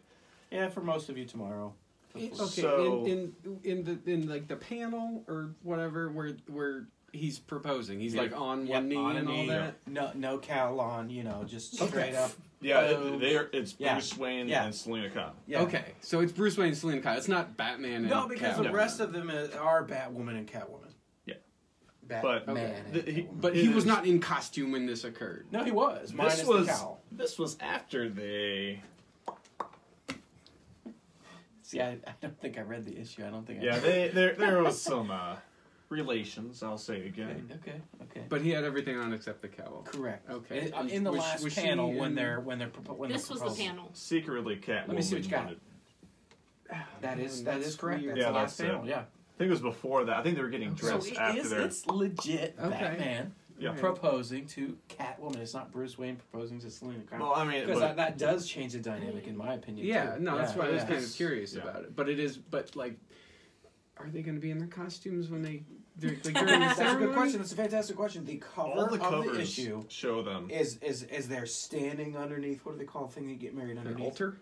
Yeah, for most of you tomorrow. Okay, So- in like the panel or whatever where he's proposing, he's like on one knee on a and all knee. that. No cowl on, just straight up. Yeah, Boom. it's Bruce Wayne and Selena Kyle. Yeah. Okay, so it's Bruce Wayne and Selena Kyle. It's not Batman and No, because Catwoman. the rest of them are Batwoman and Catwoman. Yeah. Batman. Okay. And But he was not in costume when this occurred. No, he was. Minus This was the cowl. this was after they. See, I don't think I read the issue. I don't think. Yeah, there was some relations. I'll say again. Okay. But he had everything on except the cowl. Correct. Okay. In the Was- last was she panel in- when they're This was the proposing. panel. Secretly, Catwoman. Let me see what you got. wanted- That is That's correct. weird. That's Yeah, the last that's it. panel. Yeah. I think it was before that. I think they were getting So dressed after their. it's legit Okay. Batman Yeah. proposing to Catwoman. It's not Bruce Wayne proposing to Selena Kyle. Well, I mean, Because but- that does change the dynamic, in my opinion. Yeah, too. no, that's why I was yeah. kind of curious Yeah. about it. But like, are they going to be in their costumes when they're like during the That's a ceremony? good question. That's a fantastic question. The cover all the of covers the issue show them. is they're standing underneath. What do they call the thing you get married An underneath? altar?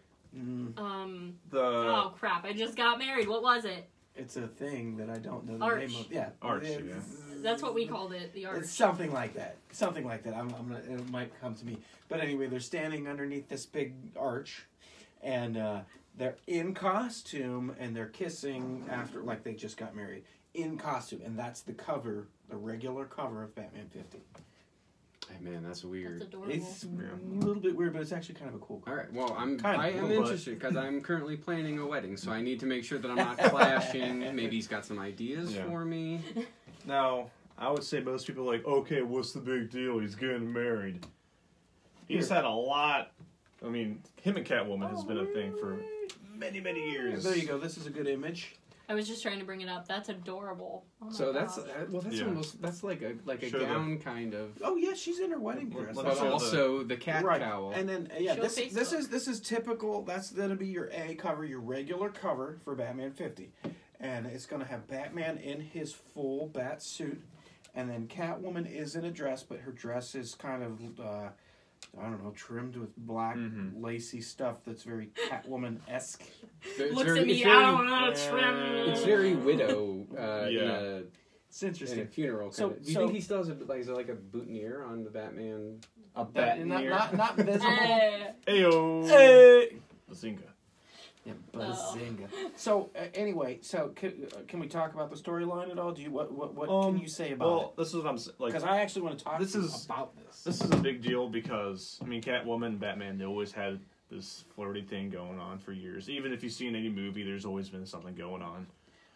Oh crap! I just got married. What was it? It's a thing that I don't know the Arch. name of. Yeah, Arch, It's- yeah. That's what we called it. The arch. It's something like that. Something like that. I'm gonna. It might come to me. But anyway, they're standing underneath this big arch, and they're in costume, and they're kissing after, like they just got married, in costume, and that's the cover, the regular cover of Batman 50. Hey, man, that's weird. That's adorable. It's a little bit weird, but it's actually kind of a cool All cover. right. Well, Kind of I am cool, but- interested because I'm currently planning a wedding, so I need to make sure that I'm not clashing. Maybe he's got some ideas Yeah. for me. Now, I would say most people are like, okay, what's the big deal? He's getting married. He's had a lot. I mean, him and Catwoman has been a thing for many, many years. There you go. This is a good image. I was just trying to bring it up. That's adorable. Oh my So that's gosh. that's Yeah. almost that's like a Sure, gown kind of, Oh yeah, she's in her wedding dress. Let me but show the- also the cat Right. cowl. And then yeah, Show this Facebook. is typical. That's gonna be your A cover, your regular cover for Batman 50, and it's gonna have Batman in his full bat suit, and then Catwoman is in a dress, but her dress is kind of I don't know, trimmed with black lacy stuff that's very Catwoman-esque. It's Looks very- at me. it's I very- don't want to trim. It's very widow. Yeah. It's In interesting. a funeral kind So- of. Do you so- think he still has a boutonniere on the Batman? A That- bat not visible. Hey. Ayo. Hey. Bazinga. Yeah, bazinga. So anyway, so can we talk about the storyline at all? Do you what can you say about Well, this is what I'm like. Because I actually want to talk This to you is- about this. This is a big deal because I mean, Catwoman and Batman, they always had this flirty thing going on for years. Even if you've seen any movie, there's always been something going on.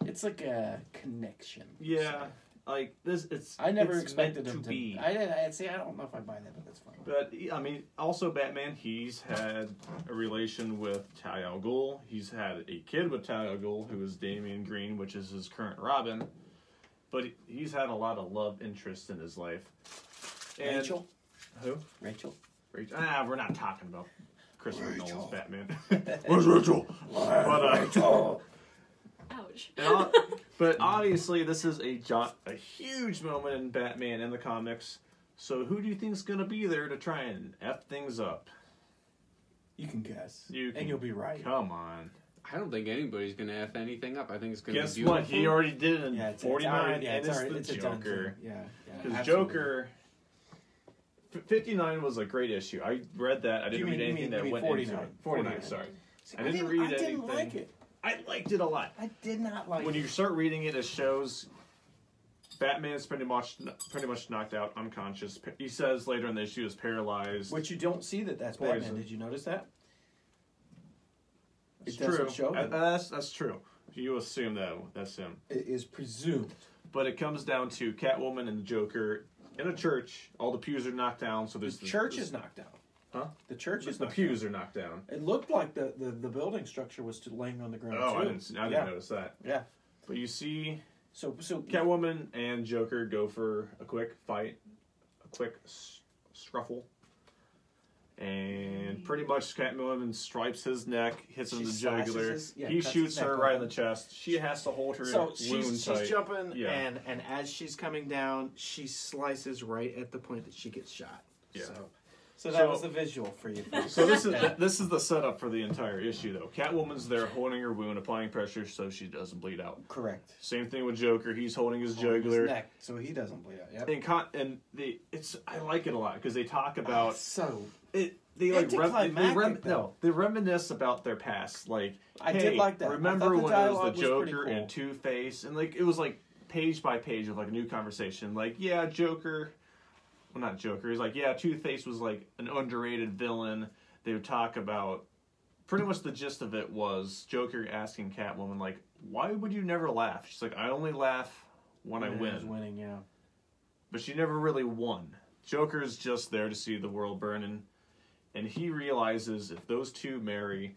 It's like a connection. Yeah, like this. It's I never it's expected meant him to to be. I don't know if I buy that, but that's fine. But I mean, also Batman, he's had a relation with Talia al Ghul. He's had a kid with Talia al Ghul, who is Damian Green, which is his current Robin. But he's had a lot of love interest in his life. And Rachel. Who? Rachel. Rachel. We're not talking about Christopher Rachel. Nolan's Batman. Where's Rachel? But, Rachel. Ouch. but obviously, this is a huge moment in Batman in the comics. So who do you think is going to be there to try and F things up? You can guess. You can- and you'll be right. Come on. I don't think anybody's gonna f anything up. I think it's gonna Guess be beautiful. what? He already did it in Yeah, it's 49, already, and it's the a done Joker. thing. Yeah. Because absolutely. Joker... 59 was a great issue. I read that. I didn't You read mean- anything you that mean went 49. into it. 49, sorry. See, I didn't read I didn't anything. like it. I liked it a lot. I did not like When it. you start reading it, it shows Batman's pretty much knocked out, unconscious. He says later in the issue is paralyzed. Which you don't see that's Poison. Batman. Did you notice that? It's It doesn't true. show him. That's true. You assume that that's him. It is presumed. But it comes down to Catwoman and the Joker in a church. All the pews are knocked down, so The there's church is knocked down. Huh? The church is the knocked pews are knocked down. down. It looked like the building structure was laying on the ground. Oh, too. I didn't Yeah. notice that. Yeah. But you see So Catwoman and Joker go for a quick fight, a quick scuffle. And pretty much Catwoman stripes his neck, hits him in She the slashes jugular. his- yeah, He cuts shoots his neck her right in open. the chest. She has to hold her So wound she's tight. jumping, Yeah. and as she's coming down, she slices right at the point that she gets shot. Yeah. So that So- was the visual for you. folks. So this is Yeah. this is the setup for the entire issue, though. Catwoman's there holding her wound, applying pressure so she doesn't bleed out. Correct. Same thing with Joker. He's holding his On his jugular. neck, so he doesn't bleed out. Yep. I like it a lot because they talk about So it. They like Anticlimactic, though. they reminisce about their past. Like I hey, did like that. I Remember thought the when it dialogue was the was pretty Joker cool. and Two-Face, and like it was like page by page of like a new conversation. Like yeah, Joker. Well, not Joker. He's like yeah, Two-Face was like an underrated villain. They would talk about. Pretty much the gist of it was Joker asking Catwoman like, "Why would you never laugh?" She's like, "I only laugh when I He was win." winning, yeah. But she never really won. Joker's just there to see the world burn, and he realizes if those two marry,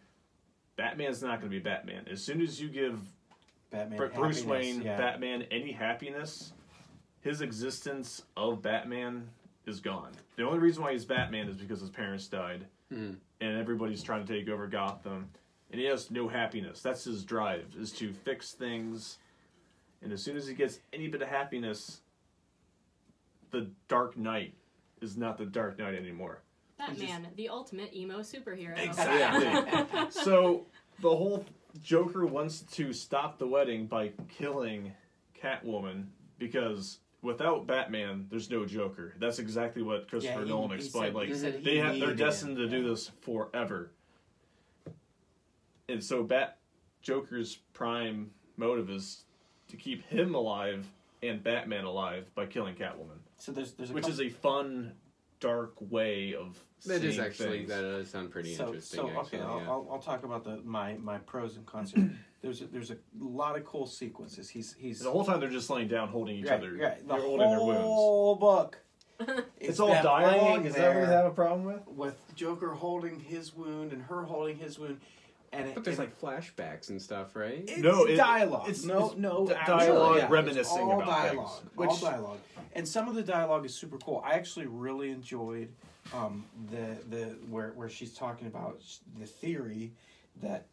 Batman's not going to be Batman. As soon as you give Batman. Bruce happiness, Wayne, yeah. Batman, any happiness, his existence of Batman is gone. The only reason why he's Batman is because his parents died, and everybody's trying to take over Gotham, and he has no happiness. That's his drive, is to fix things, and as soon as he gets any bit of happiness, the Dark Knight is not the Dark Knight anymore. Batman, the ultimate emo superhero. Exactly. So the whole Joker wants to stop the wedding by killing Catwoman because without Batman, there's no Joker. That's exactly what Christopher Nolan explained. He said he They're needed destined him. to do this forever. And so Joker's prime motive is to keep him alive and Batman alive by killing Catwoman, So there's a which couple, is a fun, dark way of That is seeing actually things. that does sound pretty interesting. So actually, okay, yeah. I'll talk about my pros and cons here. There's a lot of cool sequences. He's The whole time they're just laying down, holding each other. The They're holding their wounds. whole book. It's all them dialogue. laying Is that what you there have a problem with? with Joker holding his wound and her holding his wound. and But there's like flashbacks and stuff, right? it's No, dialogue. it's no dialogue actually, yeah, reminiscing it's all about dialogue, things, all dialogue, and some of the dialogue is super cool. I actually really enjoyed the where she's talking about the theory that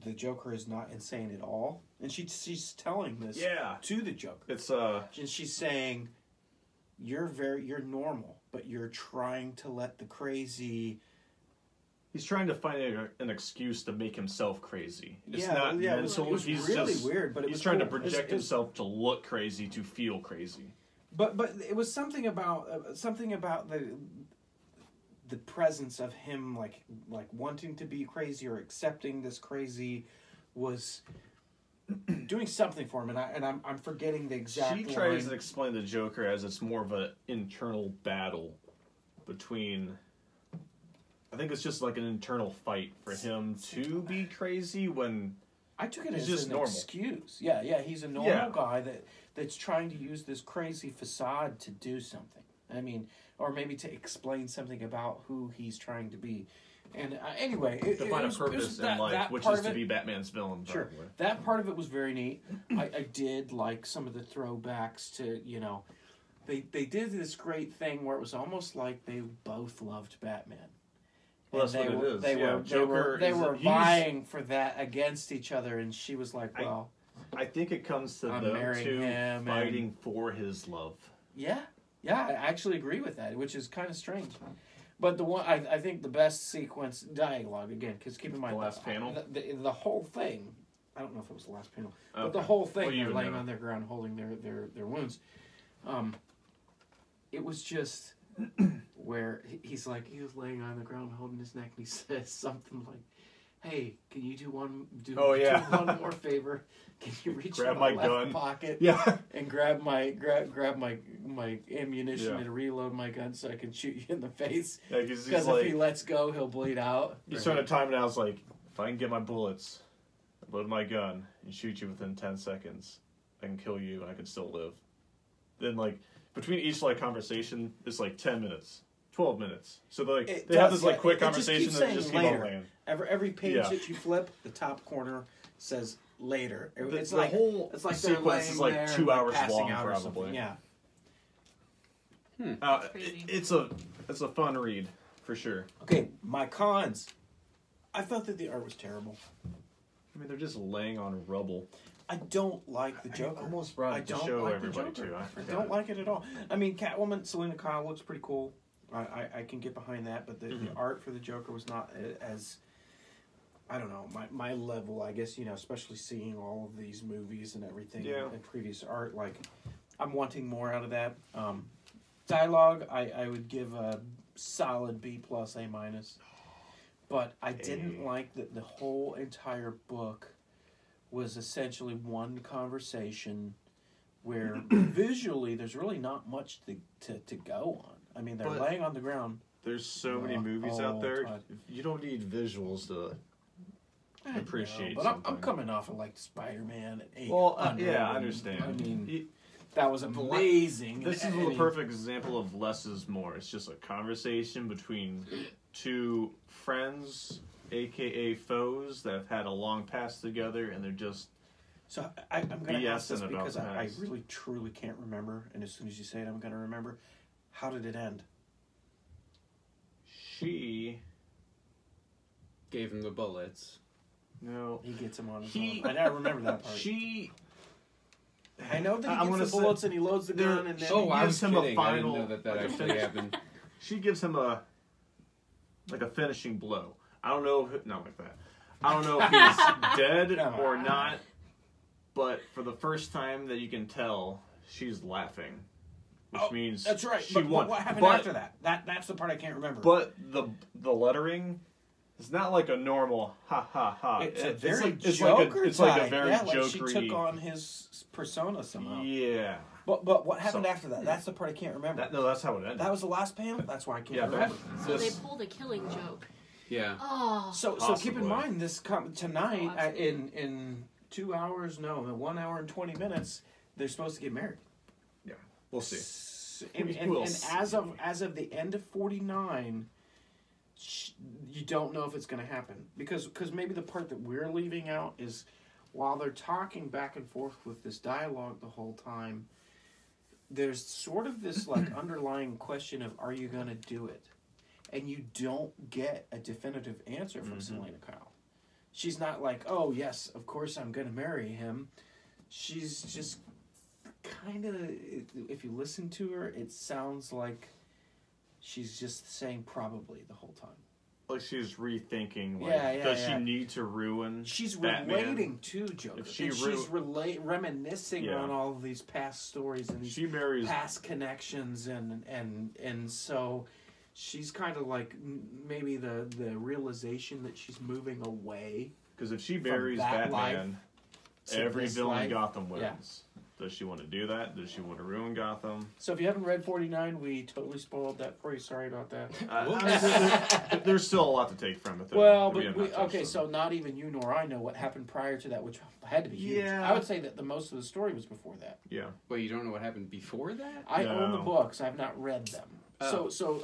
the Joker is not insane at all, and she's telling this Yeah. to the Joker. It's And she's saying, you're normal, but you're trying to let the crazy. he's trying to find an excuse to make himself crazy. It's Yeah, not yeah, mental. it was he's really just, weird, but it he's was trying to cool. project It's- himself to look crazy, to feel crazy. But it was something about the presence of him like wanting to be crazy or accepting this crazy was doing something for him, and I'm forgetting the exact. She tries line. to explain the Joker as it's more of an internal battle between. I think it's just like an internal fight for him to be crazy when I took it he's as just an normal. excuse. Yeah, he's a normal Yeah. guy that's trying to use this crazy facade to do something. I mean, or maybe to explain something about who he's trying to be. And anyway, to find a purpose in life, which is to be Batman's villain. Sure, Probably. that part of it was very neat. I did like some of the throwbacks to, they did this great thing where it was almost like they both loved Batman. Well, And that's what it is. They Yeah, were Joker they is- were he's- vying for that against each other, and she was like, I- "Well, I think it comes to I'm them marrying two him fighting for his love. yeah, I actually agree with that," which is kind of strange. But the one I think the best sequence dialogue again, because keep in mind The last panel? the whole thing. I don't know if it was the last panel, but Okay. the whole thing, Well, you they're would laying know. on their ground holding their wounds. It was just where he was laying on the ground holding his neck, and he says something like, "Hey, can you do one more favor? Can you reach Grab in my my left gun." pocket Yeah. and grab my ammunition Yeah. and reload my gun so I can shoot you in the face? Because Because if he lets go, he'll bleed out." he's trying to time it out. It's like, if I can get my bullets, load my gun, and shoot you within 10 seconds, I can kill you and I can still live. Then, like, between each, like, conversation, it's like 10 minutes, 12 minutes. So, they It have does, this, like, yeah. quick It just conversation keeps that saying just keep on later. laying. Every page Yeah. that you flip, the top corner says later. It's The like whole it's like they're sequence is, laying like, there 2 and, hours passing long, out or probably. something. Yeah. Crazy. It's a fun read, for sure. Okay, my cons. I thought that the art was terrible. I mean, they're just laying on rubble. I don't like the Joker. I almost brought I it to don't show like everybody, the Joker. too. I I forgot. don't like it at all. I mean, Catwoman, Selena Kyle looks pretty cool. I can get behind that, but the art for the Joker was not as, I don't know, my level, I guess, especially seeing all of these movies and everything Yeah. and previous art, like, I'm wanting more out of that. Dialogue, I would give a solid B+, A-. But I didn't like that the whole entire book was essentially one conversation where visually there's really not much to go on. I mean, they're But- laying on the ground. There's so many Oh, movies oh, out there. God. You don't need visuals to I appreciate know, but I'm something. coming off of like Spider-Man at 800. Well, yeah, I and, understand. I mean, Y- that was amazing. This is I the mean, perfect example of less is more. It's just a conversation between two friends, aka foes, that have had a long past together, and they're just So I'm going to ask this BSing about because I past. really truly can't remember, and as soon as you say it, I'm going to remember. How did it end? she. Gave him the bullets. No, He gets him on his He- own. I remember that part. she. I know that I'm he gonna gets the say- bullets and he loads the there- gun and then Oh, I was gives him a kidding. I final- didn't know that like a actually finish. happened. She gives him a finishing blow. I don't know if not like that. I don't know if he's dead Come or on. not, but for the first time that you can tell, she's laughing, which means That's right. she But won. what happened But- after that? That's the part I can't remember. But the lettering is not like a normal ha ha ha. it's a It's very like, it's Joker like a, it's like a type. very yeah, like jokery. she took on his persona somehow. Yeah. But what happened So- after that? That's the part I can't remember. That's how it ended. That was the last panel. That's why I can't Yeah, remember. So this- they pulled a Killing Joke. Yeah. Oh, So keep in Possibly. mind this tonight Oh, absolutely. in 2 hours, no, in 1 hour and 20 minutes, they're supposed to get married. We'll see. And We'll see. as of the end of 49, you don't know if it's going to happen because maybe the part that we're leaving out is while they're talking back and forth with this dialogue the whole time, there's sort of this like underlying question of are you going to do it, and you don't get a definitive answer from Selena Kyle. She's not like, oh yes, of course I'm going to marry him. She's just kind of, if you listen to her, it sounds like she's just saying probably the whole time. Like she's rethinking. Like, does she need to ruin? She's Batman? relating to Joker. If she she's reminiscing on all of these past stories and these she marries past connections, and so she's kind of like maybe the realization that she's moving away. Because if she marries Batman, every villain in Gotham wins. Yeah. Does she want to do that? Does she want to ruin Gotham? So if you haven't read 49, we totally spoiled that for you. Sorry about that. There's still a lot to take from it, though. Well, but so not even you nor I know what happened prior to that, which had to be huge. Yeah. I would say that the most of the story was before that. Yeah. Wait, you don't know what happened before that? I own the books. I've not read them. Oh. So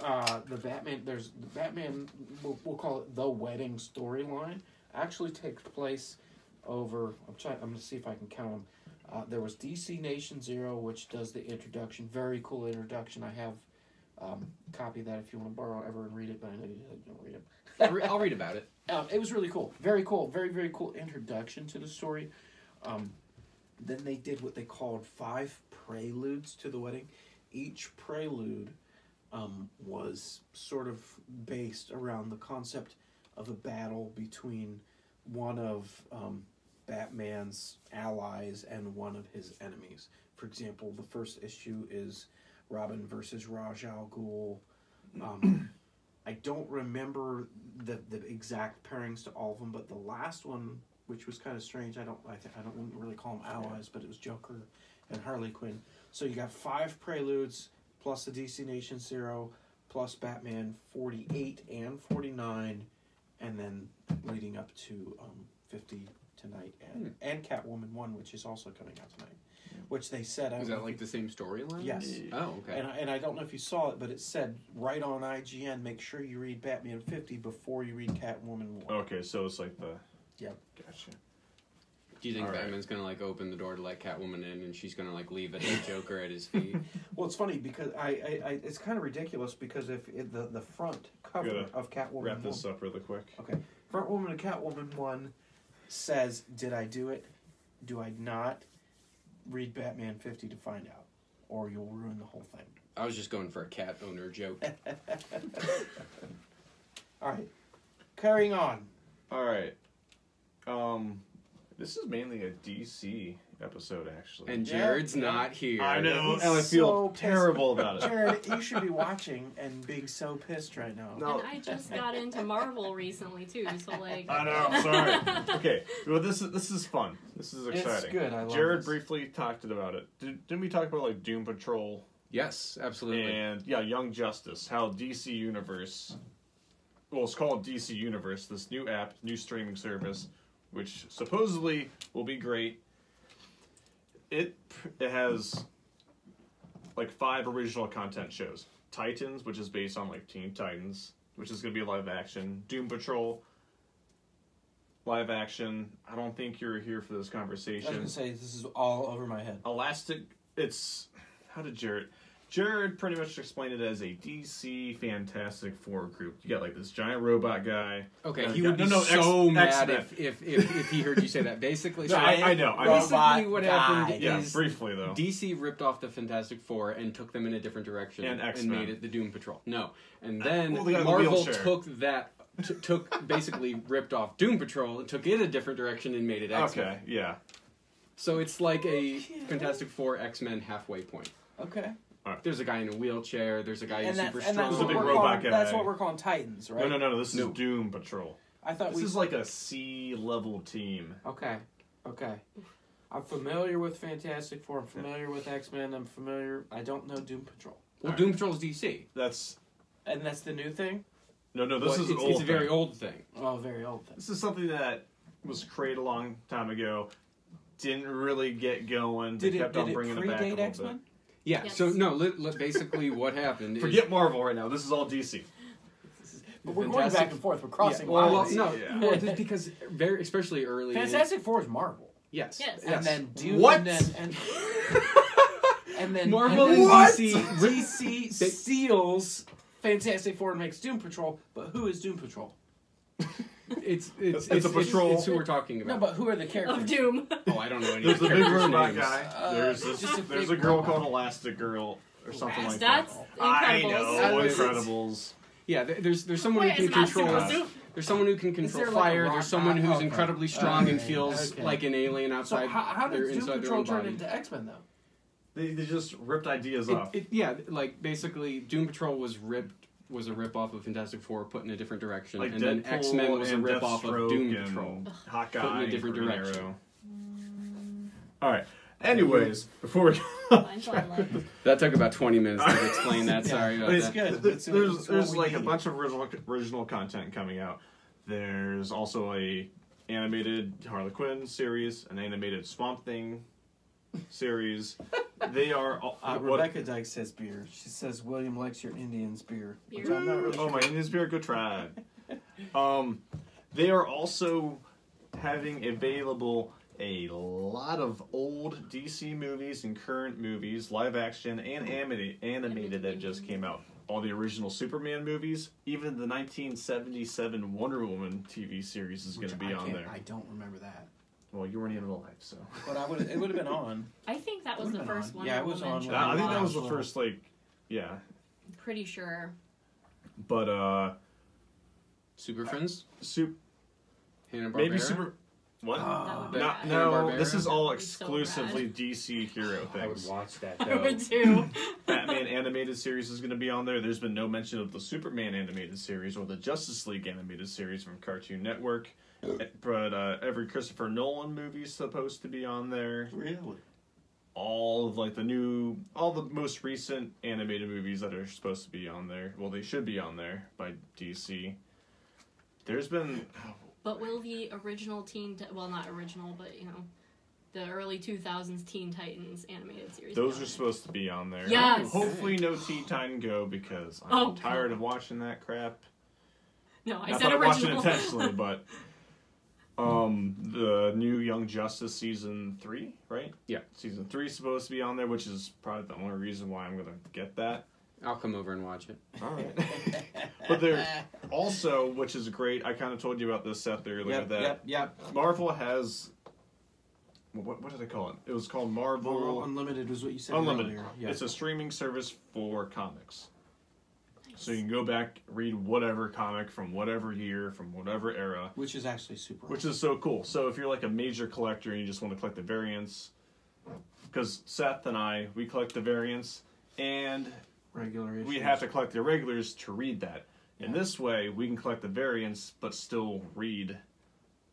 the Batman. There's the Batman. We'll call it the wedding storyline. Actually takes place over. I'm going to see if I can count them. There was DC Nation Zero, which does the introduction. Very cool introduction. I have a copy of that if you want to borrow ever and read it, but I know you don't read it. I'll read about it. It was really cool. Very cool. Very, very cool introduction to the story. Then they did what they called 5 preludes to the wedding. Each prelude was sort of based around the concept of a battle between one of Batman's allies and one of his enemies. For example, the first issue is Robin versus Ra's al Ghul. I don't remember the exact pairings to all of them, but the last one, which was kind of strange, I don't really call them allies, but it was Joker and Harley Quinn. So you got 5 preludes plus the DC Nation Zero plus Batman 48 and 49, and then leading up to 50 tonight and Catwoman 1, which is also coming out tonight, which they said. Is that like the same storyline? Yes. Oh, okay. And I don't know if you saw it, but it said right on IGN, make sure you read Batman 50 before you read Catwoman 1. Okay, so it's like the... Yep. Gotcha. Do you think All right. Batman's gonna like open the door to let Catwoman in, and she's gonna like leave a dead Joker at his feet? Well, it's funny because I it's kind of ridiculous because if the front cover of Catwoman Wrap this up really quick. Okay, front woman of Catwoman 1 says, "Did I do it? Do I not?" Read Batman 50 to find out, or you'll ruin the whole thing. I was just going for a cat owner joke. All right, carrying on. All right. This is mainly a DC episode, actually. And Jared's not here. I know, He's and I feel so pissed. terrible about it. Jared, you should be watching and being so pissed right now. No. And I just got into Marvel recently too, so like. I know. I'm sorry. Okay. Well, this is fun. This is exciting. It's good. I love Jared this. briefly talked about it. Didn't we talk about like Doom Patrol Yes, absolutely. and Young Justice? How DC Universe. Well, it's called DC Universe. This new app, new streaming service, which supposedly will be great. It has like 5 original content shows. Titans, which is based on like Teen Titans, which is going to be live action. Doom Patrol, live action. I don't think you're here for this I was conversation. going to say, this is all over my head. Elastic, how did Jared pretty much explained it as a DC Fantastic Four group. You got like this giant robot guy. Okay, he would be so mad if he heard you say that. Basically, No, so I know. Basically, what happened Yeah, is briefly though. DC ripped off the Fantastic Four and took them in a different direction And X-Men. made it the Doom Patrol. No, and then Well, they got the Marvel wheelchair. took that. Took basically ripped off Doom Patrol and took it a different direction and made it X-Men. Okay, yeah. So it's like a Fantastic Four X-Men halfway point. Okay. There's a guy in a wheelchair. There's a guy who's super that's strong. There's a what big we're robot calling, guy. That's what we're calling Titans, right? No. This No. is Doom Patrol. I thought This is like a C-level team. Okay. I'm familiar with Fantastic Four. I'm familiar with X-Men. I don't know Doom Patrol. Well, Doom Patrol's DC. And that's the new thing? No. This Well, is an old it's a very thing. old thing. Oh, very old thing. This is something that was created a long time ago. Didn't really get going. They kept on bringing it back a predate little X-Men? bit. Yeah. Yes. So no, basically what happened is Forget Marvel right now. This is all DC. But we're going Fantastic- back and forth. We're crossing Well, lines. no, Yeah. well, just because especially early. Fantastic Four is Marvel. Yes. Yes. And then Doom. What? And then Marvel and and then DC. DC steals Fantastic Four and makes Doom Patrol. But who is Doom Patrol? It's a patrol. It's who we're talking No, about. but who are the characters? Of Doom. Oh, I don't know any There's of the the big characters' robot names. guy. There's just a there's a big girl robot. called Elastic Girl or something like That's that. Incredibles. I know, Is it? Incredibles. Yeah, there's someone Wait, who is can Master control. Suit? There's someone who can control there like a fire. rock There's someone guy? who's Okay. incredibly strong and Okay. feels Okay. like an alien So outside. how they're did Doom inside their Patrol own turn body. into X-Men though? They just ripped ideas off. Yeah, like basically, Doom Patrol was a rip off of Fantastic Four, put in a different direction, Like and then Deadpool X-Men was a and rip off of Doom Deathstroke Patrol. and Hawkeye Put in a different and Green direction. Arrow. All right. Anyways, before we Mine's on like That took about 20 minutes to explain that. Sorry about It's that. good. there's It's what we like a need. bunch of original content coming out. There's also a animated Harley Quinn series, an animated Swamp Thing series. They are all, what? Rebecca Dyke says beer. She says William likes your Indians beer. Which Beer. I'm not really Oh, sure. my Indian Spirit, good try. They are also having available a lot of old DC movies and current movies, live action and animated that just came out. All the original Superman movies, even the 1977 Wonder Woman TV series is going to be on there. I don't remember that. Well, you weren't even alive, so. But it would have been on. I think that was the Would've been first on. one. Yeah, it was on. show. I think that was the Wow. first, like, yeah. Pretty sure. But, Super Friends, Hanna-Barbera. maybe Super. What? That would be No, bad. No, Hanna-Barbera? this is all That would be so exclusively DC hero I would things. watch that I though. would too. Batman animated series is going to be on there. There's been no mention of the Superman animated series or the Justice League animated series from Cartoon Network. But every Christopher Nolan movie is supposed to be on there. Really? All of like the most recent animated movies that are supposed to be on there. Well, they should be on there by DC. There's been But will the original well, not original, but the early 2000s Teen Titans animated series? those be are on supposed to be on there. Yes! Hopefully no Teen Titan Go because I'm Oh, tired God. of watching that crap. it? No, I Not said that I watched it original. intentionally, but the new Young Justice season 3, right? Yeah. Season 3 is supposed to be on there, which is probably the only reason why I'm gonna get that. I'll come over and watch it. All right. But there also, which is great. I kind of told you about this, Seth, earlier. Yep. Marvel has what did I call it? It was called Marvel Unlimited was what you said Unlimited. earlier. Yeah. It's a streaming service for comics. So you can go back, read whatever comic from whatever year, from whatever era. Which is actually super. Which is so cool. So if you're like a major collector and you just want to collect the variants, because Seth and I, we collect the variants, and regular issues. we have to collect the irregulars to read that. In this way, we can collect the variants, but still read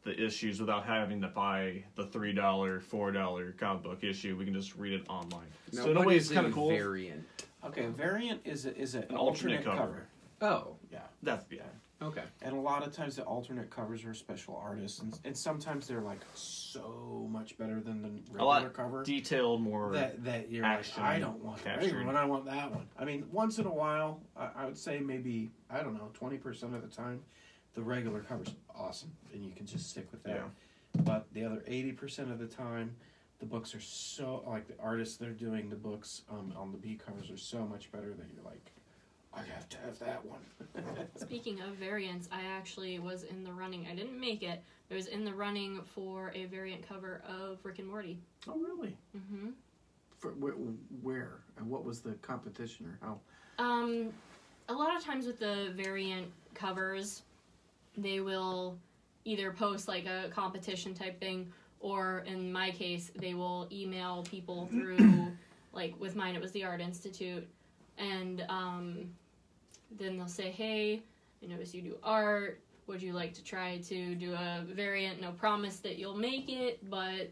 the issues without having to buy the $3, $4 comic book issue. We can just read it online. Now, so in a what way, is it's kind a of cool. variant? Okay, a variant is an alternate cover. Oh, Yeah. Yeah. okay. And a lot of times the alternate covers are special artists, and sometimes they're like so much better than the A lot regular cover. detailed, more. That you're action like, I don't want the regular captured. one, I want that one. I mean, once in a while, I would say maybe, I don't know, 20% of the time, the regular cover's awesome, and you can just stick with that. Yeah. But the other 80% of the time, the books are so, like the artists that are doing the books on the B covers are so much better that you're like, I have to have that one. Speaking of variants, I actually was in the running. I didn't make it. I was in the running for a variant cover of Rick and Morty. Oh, really? Mm-hmm. For where? And what was the competition or how? A lot of times with the variant covers, they will either post like a competition type thing, or in my case, they will email people through, like with mine, it was the Art Institute, and then they'll say, hey, I notice you do art. Would you like to try to do a variant? No promise that you'll make it, but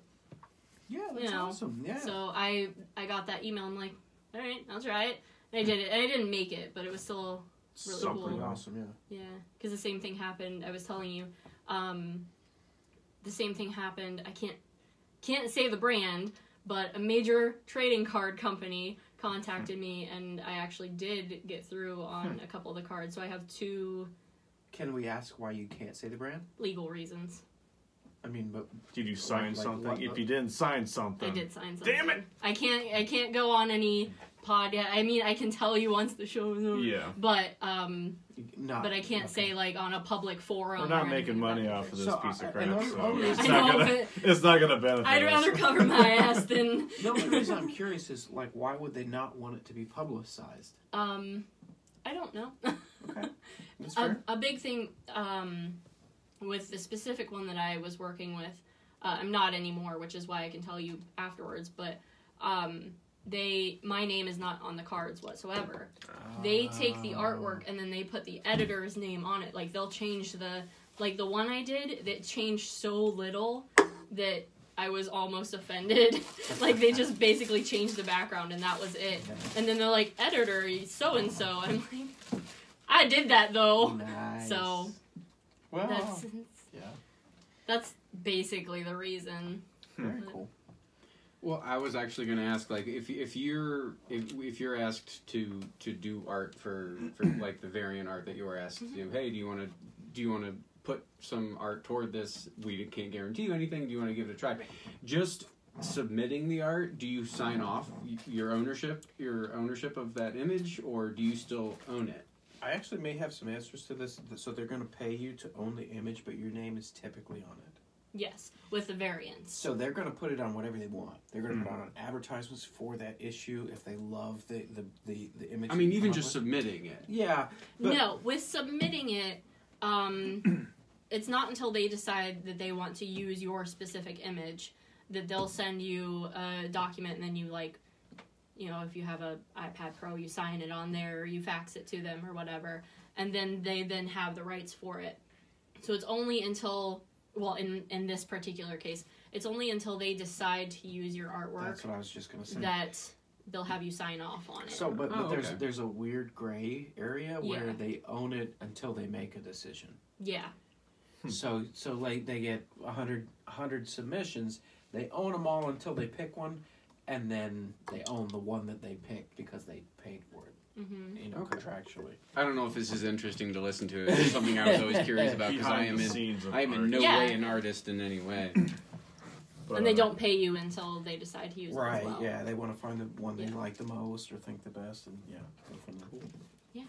Yeah, that's know, awesome. Yeah. so I got that email. I'm like, all right, I'll try it. And I did it. And I didn't make it, but it was still really Something cool. awesome, yeah. Yeah, because the same thing happened. I was telling you, the same thing happened. I can't say the brand, but a major trading card company contacted me, and I actually did get through on a couple of the cards. So I have two Can we ask why you can't say the brand? Legal reasons. I mean, but Did you sign Like something? what? If you didn't sign something, I did sign something. Damn it! I can't go on any pod. I mean, I can tell you once the show is over. Yeah. But not. but I can't say like on a public forum. We're or not anything making of that money nature. off of this So, piece of and crap, the so only it's I not know, gonna. but It's not gonna benefit I'd us. rather cover my ass than. The only reason I'm curious is like, why would they not want it to be publicized? I don't know. Okay, that's fair. A big thing with the specific one that I was working with, I'm not anymore, which is why I can tell you afterwards. But my name is not on the cards whatsoever. They take the artwork and then they put the editor's name on it. Like they'll change the one I did that changed so little that I was almost offended. Like they just basically changed the background and that was it. And then they're like, editor so and so. I'm like, I did that though. Nice. So well, that's that's basically the reason. very cool. Well, I was actually going to ask, like, if you're asked to do art for like the variant art that you were asked to do, hey, do you want to put some art toward this? We can't guarantee you anything. Do you want to give it a try? Just submitting the art, do you sign off your ownership of that image, or do you still own it? I actually may have some answers to this. So they're going to pay you to own the image, but your name is typically on it. Yes, with the variants. So they're going to put it on whatever they want. They're going to put it on advertisements for that issue if they love the image. I mean, you even come just up with. submitting it. Yeah. But No, with submitting it, it's not until they decide that they want to use your specific image that they'll send you a document, and then you if you have a iPad Pro, you sign it on there, or you fax it to them or whatever, and then they then have the rights for it. So it's only until, well, in this particular case, it's only until they decide to use your artwork that's what I was just going to say. that they'll have you sign off on it. So, but okay. there's a weird gray area where Yeah. they own it until they make a decision. Yeah. So like they get 100 submissions, they own them all until they pick one, and then they own the one that they picked because they paid for it, Mm-hmm. contractually. I don't know if this is interesting to listen to. It's something I was always curious about because I Behind am the in scenes of I am in art. no Yeah. way an artist in any way. But, And they don't pay you until they decide to use it Right, as well. yeah, they want to find the one they Yeah. like the most or think the best, and yeah, go from there.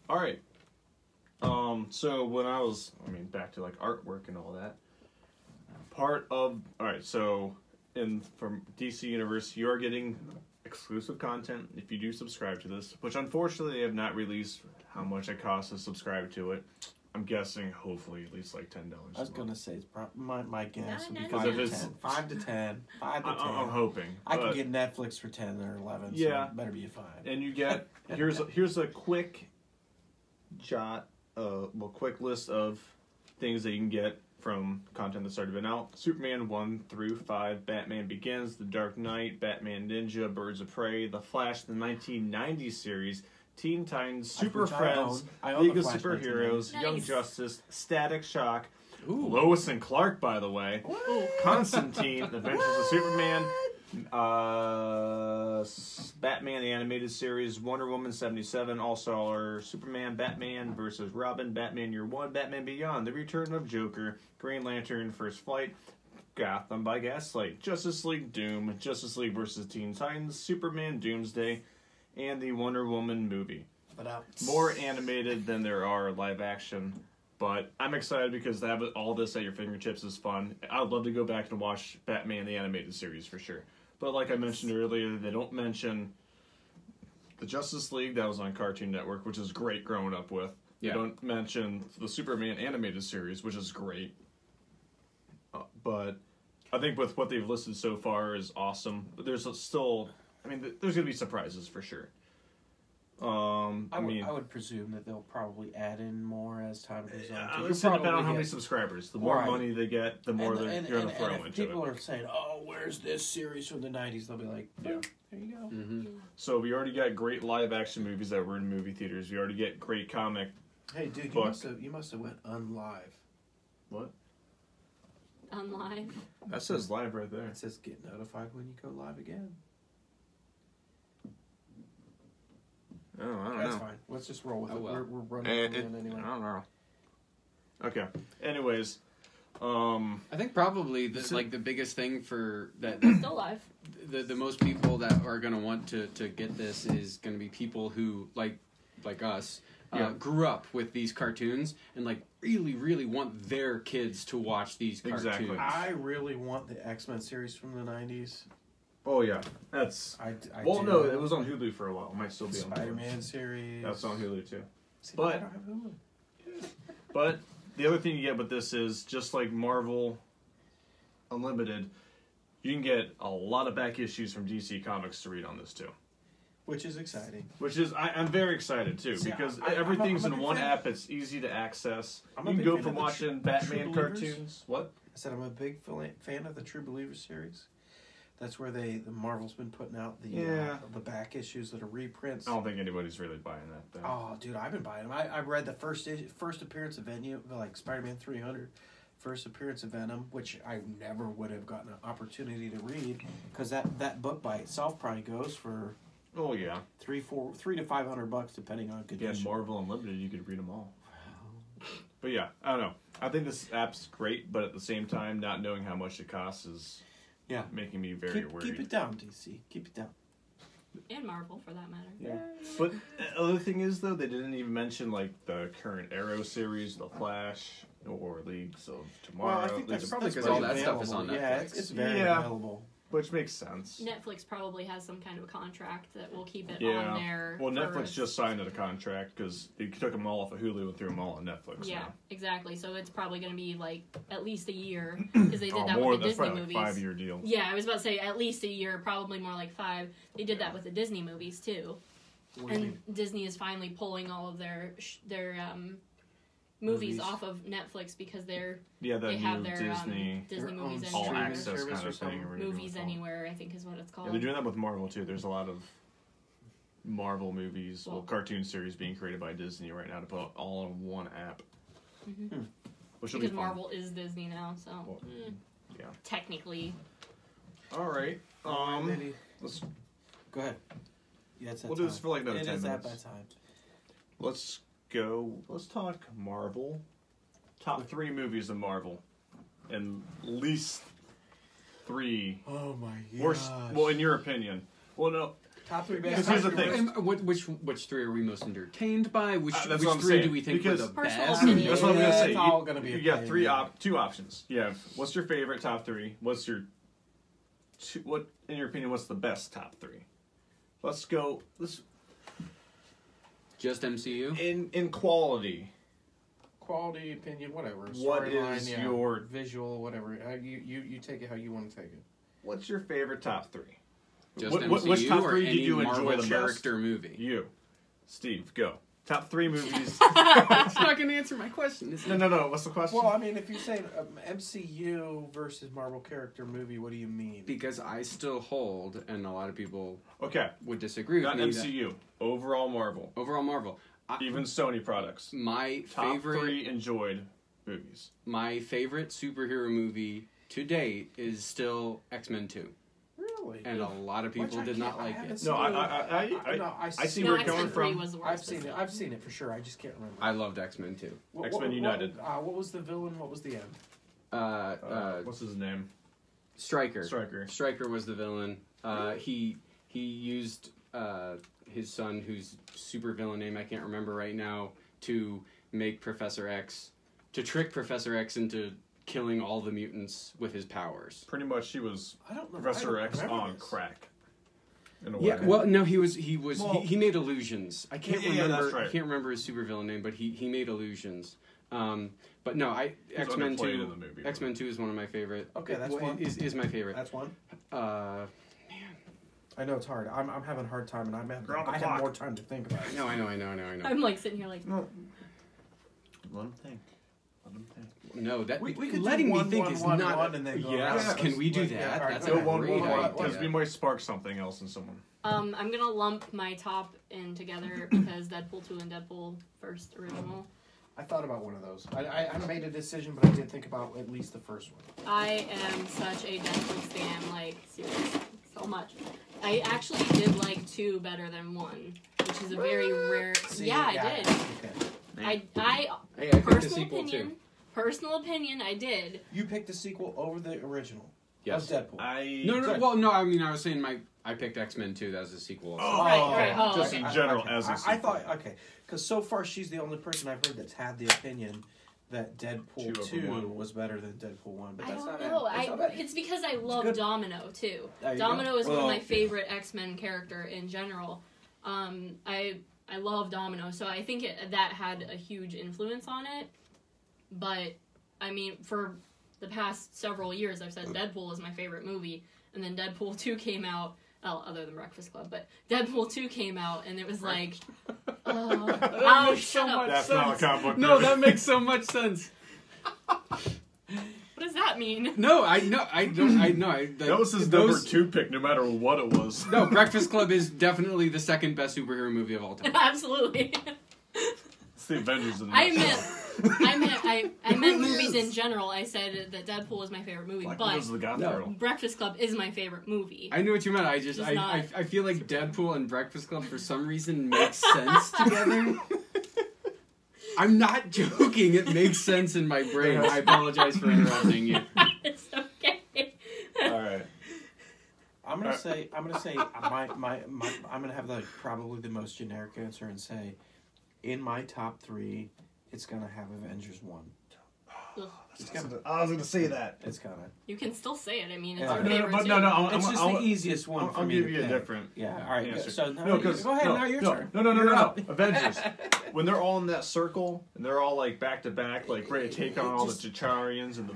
All right. So when back to like artwork and all that. So from DC Universe, you're getting exclusive content if you do subscribe to this, which unfortunately they have not released how much it costs to subscribe to it. I'm guessing hopefully at least like $10. I was gonna say it's my guess would be No, 5 no, to no. 10. 5 to 10. 5 to 10. I'm hoping. I but- can get Netflix for 10 or 11. Yeah. So it better be a 5. And you get here's a quick quick list of things that you can get from content that's already been out. Superman 1 through 5, Batman Begins, The Dark Knight, Batman Ninja, Birds of Prey, The Flash, the 1990s series, Teen Titans, Super Which Friends, I own League the of Flash Superheroes, 1990s. Young Nice. Justice, Static Shock, Ooh. Lois and Clark, by the way, Constantine, Adventures of Superman, Batman the Animated Series, Wonder Woman 77, All-Star Superman, Batman vs. Robin, Batman Year One, Batman Beyond, The Return of Joker, Green Lantern, First Flight, Gotham by Gaslight, Justice League Doom, Justice League vs. Teen Titans, Superman Doomsday, and the Wonder Woman movie. But More animated than there are live action. But I'm excited because to have all this at your fingertips is fun. I'd love to go back and watch Batman the Animated Series for sure. But like I mentioned earlier, they don't mention the Justice League that was on Cartoon Network, which is great growing up with. Yeah. They don't mention the Superman Animated Series, which is great. But I think with what they've listed so far is awesome. But there's still, there's going to be surprises for sure. I would presume that they'll probably add in more as time goes on. It's going to depend on how many subscribers. The more Right. money they get, the more you're going to throw if into people it. are saying, "Oh, where's this series from the '90s?" They'll be like, Yeah. there you go." Mm-hmm. So we already got great live action movies that were in movie theaters. We already get great comic. Hey, dude, Book. you must have went unlive. What? On live. That says live right there. It says get notified when you go live again. Oh, I don't That's know. fine. Let's just roll with Oh, it. well. We're running in anyway. I don't know. Okay. Anyways, I think probably Is the, it- like the biggest thing for that Still alive. the most people that are going to want to get this is going to be people who like us Yeah. grew up with these cartoons and like really want their kids to watch these cartoons. Exactly. I really want the X-Men series from the 90s. oh yeah, that's. I Well, do. no, it was on Hulu for a while. It might still be on Hulu. Spider-Man series. That's on Hulu too. See, but- I don't have Hulu. But the other thing you get with this is just like Marvel Unlimited, you can get a lot of back issues from DC Comics to read on this too. Which is exciting. Which is I'm very excited too See, because I'm everything's a in big one fan. app. It's easy to access. I'm a You can big go fan from of the watching True Batman Believers. cartoons. What? I said I'm a big fan of the True Believers series. That's where the Marvel's been putting out the back issues that are reprints. I don't think anybody's really buying that though. Oh, dude, I've been buying them. I read the first appearance of Venom, like Spider-Man 300, first appearance of Venom, which I never would have gotten an opportunity to read because that book by itself probably goes for Oh yeah. $300 to $500 depending on Again, condition. Marvel Unlimited, you could read them all. But yeah, I don't know. I think this app's great, but at the same time, not knowing how much it costs is Yeah. making me very worried. Keep it down, DC. Keep it down. And Marvel, for that matter. Yeah. But the other thing is, though, they didn't even mention like the current Arrow series, The Flash, or Leagues of Tomorrow. Well, I think that's probably that's 'cause all very that stuff is on available. Yeah, Netflix. it's very Yeah. available. which makes sense. Netflix probably has some kind of a contract that will keep it Yeah. on there. Well, for Netflix us. just signed a contract because they took them all off of Hulu and threw them all on Netflix. Yeah, now. exactly. So it's probably going to be like at least a year because they did that more with the that's Disney probably like movies. 5-year deal. Yeah, I was about to say at least a year, probably more like 5. They did that with the Disney movies too, What do you and mean? Disney is finally pulling all of their movies Movies. off of Netflix because they're Yeah, that they have new their Disney Disney Their movies own all anywhere. access service kind or of thing. something? or whatever Movies it's called. Anywhere, I think is what it's called. Yeah, they're doing that with Marvel too. There's a lot of Marvel movies, Well- cartoon series being created by Disney right now to put all in one app. Mhm. Which will be Because fun. Marvel is Disney now, so Well, yeah. technically. All right. Maybe- Let's Go ahead. Yeah, it's that we'll do this time. for like another It 10 is that minutes. bad time. Let's go. Let's talk Marvel. Top 3 movies of Marvel, and at least 3. Oh my Worst. Well, in your opinion. Well, no. top 3 Because best. here's the top thing. three worst. Which three are we most entertained by? Which That's which what I'm 3 saying, do we think were because- the Personal best? opinion. That's what I'm gonna Yeah, say. it's all gonna be You a got opinion. 2 options. You have what's your favorite top 3? What's your what in your opinion? What's the best top 3? Let's go. Let's Just MCU. in quality. Quality, opinion, whatever. What Storyline, is yeah, your- visual, whatever? You take it how you want to take it. What's your fairfavorite top 3? Just What- MCU which top or 3 did any you enjoy Marvel the most? character movie? You, Steve, go. Top 3 movies. It's not going to answer my question. Is it? No. What's the question? Well, I mean, if you say MCU versus Marvel character movie, what do you mean? Because I still hold, and a lot of people Okay, would disagree with not me. MCU. Overall Marvel. That overall, Marvel. Even Sony products. My Top favorite, 3 enjoyed movies. my favorite superhero movie to date is still X-Men 2, Really? and a lot of Which people I did not can't- I like haven't it. seen No, it. I see No, where you're X-Men coming 3 from. was the worst. I've seen it. I've seen it for sure. I just can't remember. I loved X-Men 2. X-Men United. What was the villain? What was the end? What's his name? Stryker. Stryker. Stryker was the villain. He used his son, whose super villain name I can't remember right now, to make Professor X, to trick Professor X into killing all the mutants with his powers. Pretty much, he was I don't know. Professor I don't X remember on this. crack. In a way. Yeah, well, no, he Well- he made illusions. I can't Yeah, remember. that's right. I can't remember his super villain name, but he made illusions. But no, He's X-Men underplayed 2. in the movie. X-Men 2 is one of my favorite. Okay, that's Well, one. is my favorite. That's one. Uh, I know it's hard. I'm having a hard time, and You're on the I clock. have more time to think about it. no, I know. I'm like sitting here like, No. Let him think. No, that We could letting do me one, think one, is one, not. one, and then go yes, around. can we do Yeah, that? all right, That's go a ahead. Go great one, idea. because we might spark something else in someone. I'm gonna lump my top in together because Deadpool 2 and Deadpool first original. I thought about one of those. I made a decision, but I did think about at least the first one. I am such a Deadpool fan, like seriously, so much. I actually did like 2 better than 1. which is a very rare. See, yeah, I did. Okay. I Hey, I picked the personal sequel opinion. too. Personal opinion, I did. You picked the sequel over the original. Yes. Of Deadpool. No, Good. well, no. I mean, I was saying I picked X-Men 2. That was a sequel. Also. Oh, Right, oh, just okay. in general Okay. as a I sequel. thought because so far she's the only person I've heard that's had the opinion that Deadpool 2 2 over 1. was better than Deadpool 1. But I that's don't not know. it. That's not bad. It's because I love good. Domino too. There you Domino go. is one of Well, my favorite X-Men character in general. I love Domino, so I think that had a huge influence on it. But I mean, for the past several years, I've said Deadpool is my favorite movie, and then Deadpool 2 came out. Well, other than Breakfast Club, but Deadpool 2 came out, and it was like, oh, makes so shut up. much That's not a comic book No, movie. that makes so much sense. What does that mean? No, I know. I don't. I know. That was his number 2 pick, no matter what it was. No, Breakfast Club is definitely the second best superhero movie of all time. Absolutely. It's the Avengers in I this. meant movies in general. I said that Deadpool was my favorite movie, Black but Widow's the Goth No. Girl. Breakfast Club is my favorite movie. I knew what you meant. I just It's I, not- I feel like Deadpool and Breakfast Club for some reason makes sense together. I'm not joking. It makes sense in my brain. I apologize for interrupting you. It's okay. All right. I'm gonna say I'm gonna have like probably the most generic answer and say, in my top 3, it's gonna have Avengers 1. Ugh. I was gonna say that. It's gonna. You can still say it. I mean, it's Yeah. your No, favorite but too. no, I'm, It's just I'll, the easiest one. I'll for me give to you a pick. different Yeah. All right. answer. So No, go ahead. Now your turn. No. You're up. Avengers. When they're all in that circle and they're all like back to back, like ready to take on all the Chitarians and the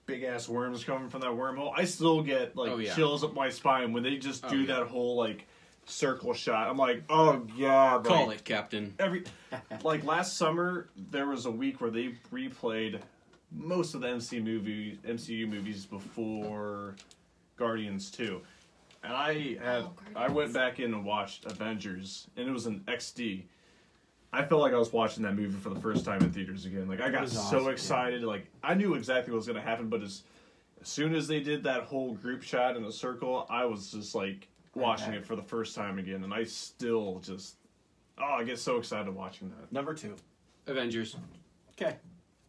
big ass worms coming from that wormhole, I still get like Oh, yeah. chills up my spine when they just do yeah. that whole like circle shot. I'm like, oh yeah, Call like, it, Captain. like last summer there was a week where they replayed most of the MCU movies before Guardians 2. And I went back in and watched Avengers, and it was an XD. I felt like I was watching that movie for the first time in theaters again. Like I got was so awesome, excited. Like I knew exactly what was going to happen, but as soon as they did that whole group shot in a circle, I was just like watching it for the first time again, and I still just I get so excited watching that. Number 2. Avengers. Okay.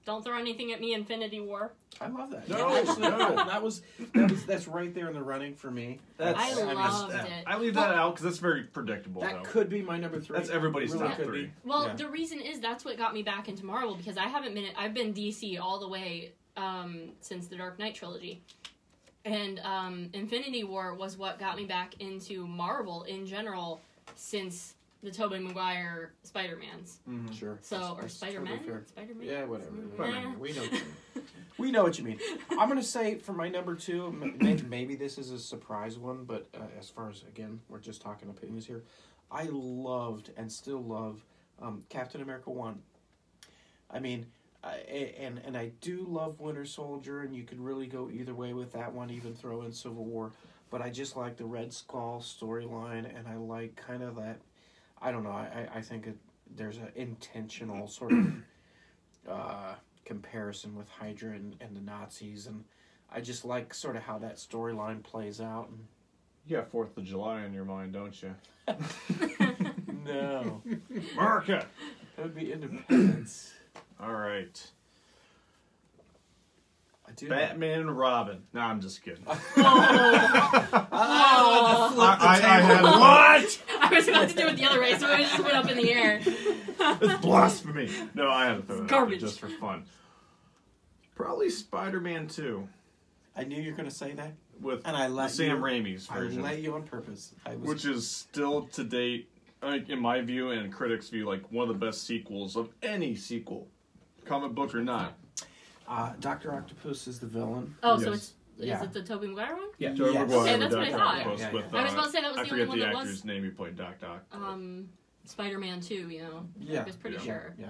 Don't throw anything at me, Infinity War. I love that. No, Actually, no. that's right there in the running for me. I mean, loved it. I leave that out because that's very predictable. That though. could be my number 3. That's everybody's Really top could 3. be. Well, Yeah. the reason is that's what got me back into Marvel because I've been DC all the way since the Dark Knight trilogy. And Infinity War was what got me back into Marvel in general since the Tobey Maguire Spider-Mans. Sure. So, or That's Spider-Man? totally fair. Spider-Man? Yeah, whatever. Yeah. We know what you mean. We know what you mean. I'm going to say for my number 2, maybe this is a surprise one, but as far as, again, we're just talking opinions here. I loved and still love Captain America 1. I mean, and I do love Winter Soldier, and you could really go either way with that one, even throw in Civil War. But I just like the Red Skull storyline, and I like kind of that. I don't know. I think there's an intentional sort of comparison with Hydra and the Nazis, and I just like sort of how that storyline plays out. And You got 4th of July in your mind, don't you? no, America! that would be Independence. All right. I do. Batman and Robin. No, I'm just kidding. I had what? I was about to do it the other way, so it just went up in the air. It's blasphemy. No, I had to throw it out there Garbage. just for fun. Probably Spider-Man 2 I knew you were going to say that, with and I the let Sam you. Raimi's I version, let you on purpose. which is still to date, in my view and critics' view, like one of the best sequels of any sequel, comic book or not. Dr. Octopus is the villain. Oh, so Yes. it's Yeah. is it the Tobey Maguire one? Yeah. Tobey Yes. Maguire, Okay, that's what I Dr. thought. Octopus Yeah, with, I was about to say that was I the forget only the one that actor's was name who played Doc Ock. Spider-Man 2, you know. Yeah. I was pretty Yeah. sure. Yeah.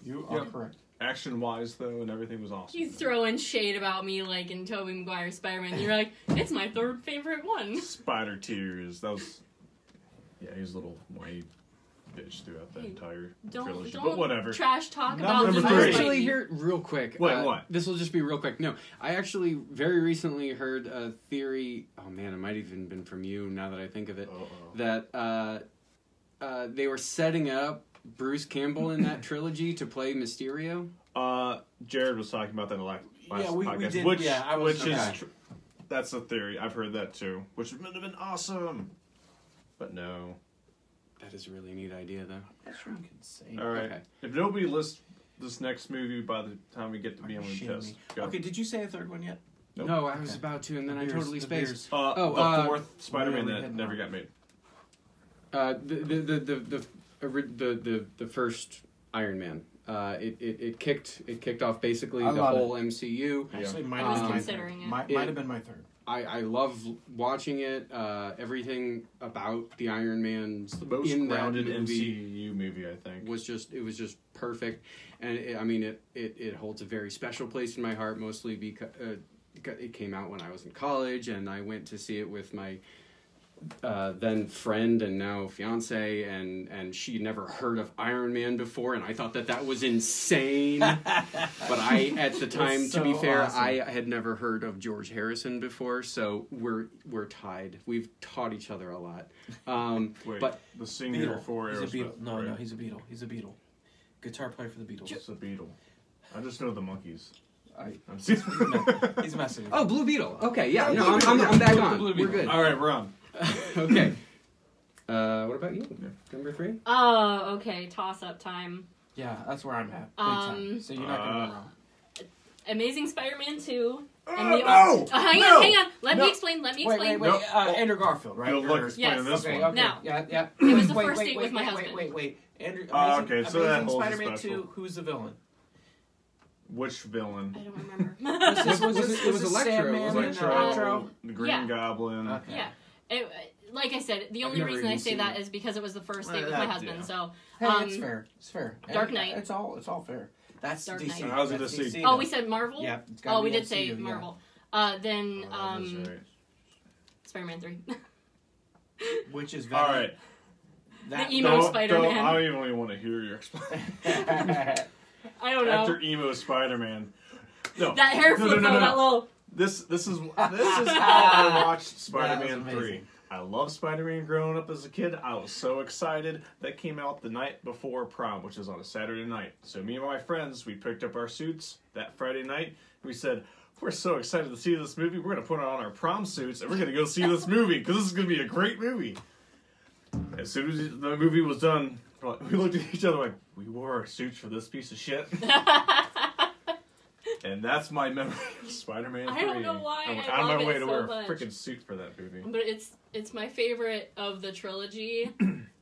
You are Yeah. correct. Action-wise, though, and everything was awesome. He's throwing shade about me like in Tobey Maguire Spider-Man. You're like, it's my 3rd favorite one. Spider Tears. That was, yeah, he's a little whiny bitch throughout the Hey, entire Don't trilogy. But whatever. trash talk Number about three. me. I Three. actually hear real quick. Wait, what? This will just be real quick. No, I actually very recently heard a theory. Oh man, it might even been from you. Now that I think of it, Uh-oh. that they were setting up Bruce Campbell in that trilogy to play Mysterio. Jared was talking about that in the last Yeah, we podcast, did. which Yeah, I was. which okay. is that's a theory. I've heard that too, which would have been awesome. But no. That is a really neat idea, though. I'm sure you can say. All right. Okay. If nobody lists this next movie by the time we get to be on the Shame test, me. go. Okay, did you say a third one yet? Nope. No, I was Okay. about to, and then I Beers- totally the spaced. beers. The fourth Spider-Man really that hitting never on. got made. The first Iron Man. It kicked off basically I the love whole MCU. Actually, I might was have been my considering third. it. Might have been my third. I love watching it. Everything about the Iron Man's It's the most in that grounded movie MCU movie, I think. was just perfect, and it holds a very special place in my heart, mostly because it came out when I was in college, and I went to see it with my then friend and now fiance, and she never heard of Iron Man before, and I thought that was insane. But I, at the time, That's to be so fair, awesome. I had never heard of George Harrison before, so we're tied. We've taught each other a lot. Wait, but the singer for He's a Aerosmith. Beatle. No, right? no, he's a Beatle. He's a Beatle. Guitar player for the Beatles. It's a Beatle. I just know the Monkeys. I- I'm He's messing with Oh, Blue Beetle. Okay, yeah, no, I'm back on. Blue We're Beetle. good. All right, we're on. Okay. What about you? Number 3? Oh, okay. Toss-up time. Yeah, that's where I'm at. Big time. So you're not gonna go wrong. Amazing Spider-Man 2. no! Hang No! on. Let No! me explain. Wait. Nope. Andrew Garfield, right? Good luck Or- explaining Yes. this Okay, one. okay. Now, Yeah. it was the Wait, first wait, date wait, with my wait, husband. Wait. Andrew, Oh, Amazing, okay, so that Amazing holds a Spider-Man special. 2, who's the villain? Which villain? I don't remember. It was Electro, Sandman wasn't and it? Electro? The Green Yeah. Goblin. Okay. Yeah. Like I said, the only never reason I even say seen that it. is because it was the first date with That- my husband. yeah. So, Hey, it's fair. It's fair. Dark And Knight. It's all fair. That's Dark DC. Knight. I was gonna That's say- DC, oh, though. we said Marvel. Yeah. It's gotta Oh, we be did say MCU, yeah. Marvel. Then Oh, that's right. Spider-Man 3. Which is All right. That, The emo Spider-Man. I don't even want to hear your explanation. I don't know. After emo Spider-Man. No. That hair flip though, that little. This is how I watched Spider-Man That was 3. amazing. I loved Spider-Man growing up as a kid. I was so excited. That came out the night before prom, which is on a Saturday night. So me and my friends, we picked up our suits that Friday night. We said, we're so excited to see this movie. We're going to put on our prom suits and we're going to go see this movie because this is going to be a great movie. As soon as the movie was done, we looked at each other like, we wore our suits for this piece of shit. And that's my memory of Spider-Man 3. I don't know why I went I out of my love way it to so wear much. a freaking suit for that movie. But it's my favorite of the trilogy.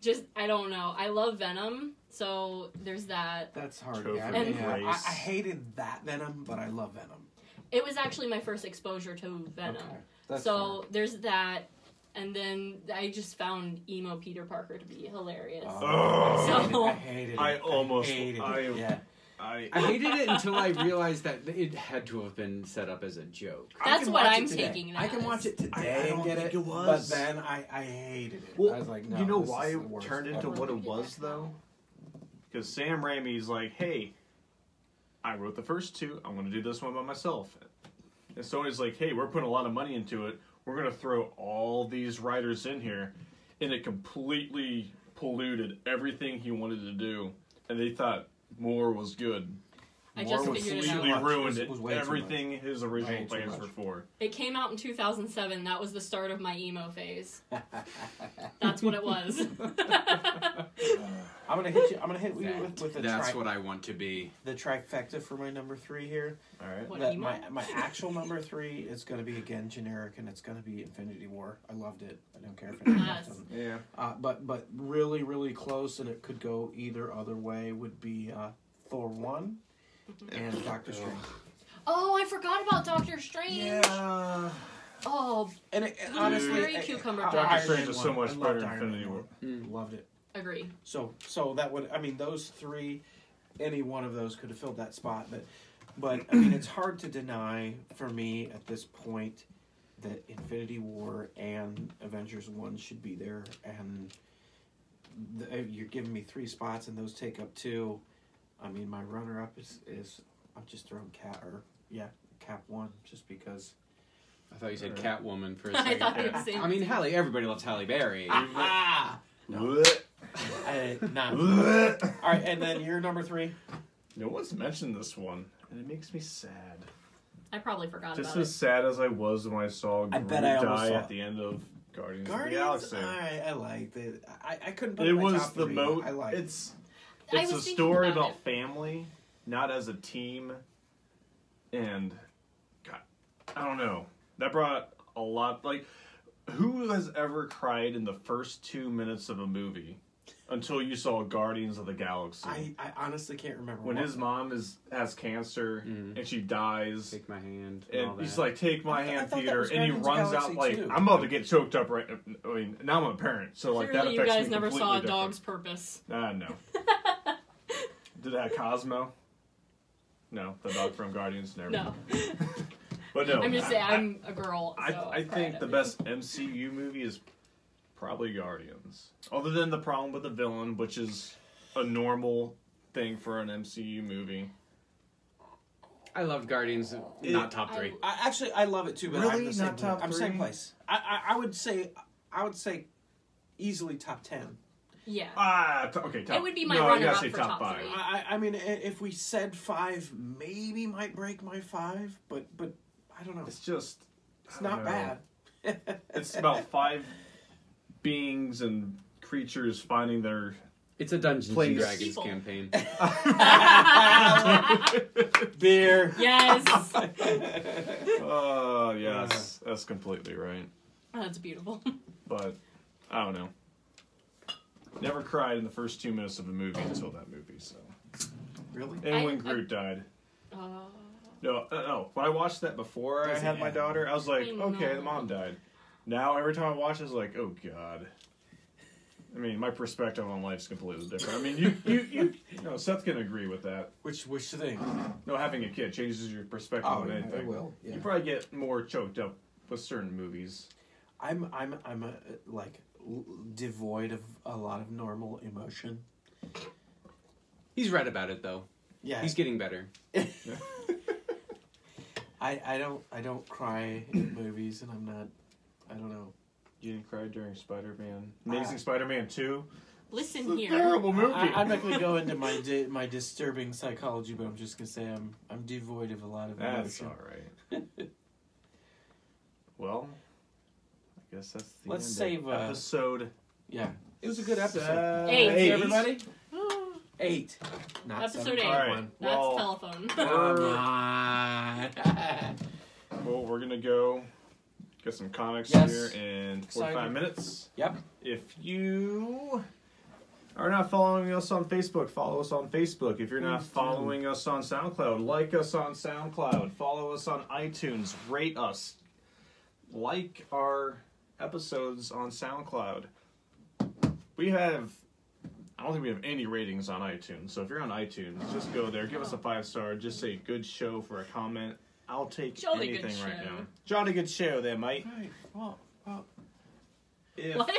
Just I don't know. I love Venom, so there's that. That's hard. Topher Yeah, and I Grace. hated that Venom, but I love Venom. It was actually my first exposure to Venom. Okay. That's So there's that, and then I just found emo Peter Parker to be hilarious. fair. Oh. I hated it. I almost- hated I- it. Yeah. I hated it until I realized that it had to have been set up as a joke. I That's can what watch I'm it today. taking it I can as. watch it I today don't and get think it, it was. but then I hated it. Well, I was like, no, you know this why is it the worst turned into ever. what it was, though? Because Sam Raimi's like, hey, I wrote the first two. I'm going to do this one by myself. And Sony's like, hey, we're putting a lot of money into it. We're going to throw all these writers in here. And it completely polluted everything he wanted to do. And they thought more was good. I just More was figured it too out. Completely much. ruined It was way too everything his original Way too plans much. were for. It came out in 2007. That was the start of my emo phase. That's what it was. I'm gonna hit you. I'm gonna hit you with the That's what I want to be. the trifecta for my number 3 here. All right. What, That emo? my actual number 3 is gonna be again generic, and it's gonna be Infinity War. I loved it. I don't care if anyone else Yes. doesn't. Yeah. But really really close, and it could go either other way. Would be Thor 1 and Doctor Strange. Oh, I forgot about Doctor Strange. Yeah. Oh, And honestly, Very cucumber Iron Doctor Man Strange is so 1. much I loved better than Iron Infinity Man War. 1. Loved it. agree. So that would, I mean, those 3, any one of those could have filled that spot. But I mean, it's hard to deny for me at this point that Infinity War and Avengers 1 should be there. And you're giving me 3 spots, and those take up 2. I mean, my runner-up is I'm just throwing Cap 1, just because. I thought you said Catwoman for a I second. thought you were saying. I mean, everybody loves Halle Berry. Ah! What? All right, and then your number 3. No one's mentioned this one, and it makes me sad. I probably forgot Just about as it. sad as I was when I saw I Groot bet I almost die saw at it. the end of Guardians of the Guardians, Galaxy. I liked it. I couldn't put It in my was top the 3. most. I liked it. It's I a was thinking story about about family, not as a team. And God, I don't know. That brought a lot. Like, who has ever cried in the first 2 minutes of a movie until you saw Guardians of the Galaxy? I honestly can't remember. When what- his mom has cancer Mhm. and she dies. Take my hand. And all And he's that. like, "Take my I hand, thought that Peter," was and he Guardians of runs Galaxy out like, too. "I'm about to get choked up right." I mean, now I'm a parent, so like that Clearly, you affects guys me never saw A completely Dog's different. Purpose. No. Did it have Cosmo? No, the dog from Guardians. Never. No. But no, I'm just saying, I'm a girl. I So think cried the at best MCU movie is probably Guardians. Other than the problem with the villain, which is a normal thing for an MCU movie. I loved Guardians, not top 3. I love it too, but Really? I'm the same Not top I'm same 3? place. I would say easily top 10. it. Yeah. Okay, top. It would be my no, you runner-up gotta say for top top 5. three. I mean, if we said 5, maybe might break my 5, but I don't know. It's just. It's I don't not know. bad. It's about 5 beings and creatures finding their. It's a Dungeons and Please. Dragons People. campaign. Beer. Yes. Oh, yes. That's completely right. That's beautiful. But, I don't know. Never cried in the first 2 minutes of a movie until that movie, so. Really? And when Groot died. Uh, No. When I watched that before I Does it had my end? daughter, I was like, I okay, know. the mom died. Now, every time I watch it, I was like, oh, God. I mean, my perspective on life is completely different. I mean, you know, Seth can agree with that. Which thing? No, having a kid changes your perspective Oh, on yeah, anything. it will. Yeah. You probably get more choked up with certain movies. I'm devoid of a lot of normal emotion. He's right about it, though. Yeah. He's getting better. I don't cry in movies, and I don't know. You didn't cry during Spider-Man, Amazing Spider-Man 2. listen It's a here. terrible movie. I'm not gonna go into my disturbing psychology, but I'm just gonna say I'm devoid of a lot of That's emotion. all right. Well, I guess that's the Let's end save, of episode. Yeah, it was a good episode. 8. Hey, everybody. 8. Not Episode 8. 7.1. All right. That's Well, telephone. Come on. Well, we're gonna go get some comics Yes. here in 45 Excited. minutes. Yep. If you are not following us on Facebook, follow us on Facebook. If you're not Please do. following us on SoundCloud, like us on SoundCloud. Follow us on iTunes. Rate us. Like our episodes on SoundCloud. I don't think we have any ratings on iTunes. So if you're on iTunes, just go there. Give us a 5-star. Just say good show for a comment. I'll take Jolly good anything right show. now. Jolly good show there, mate. Right. Well, If What?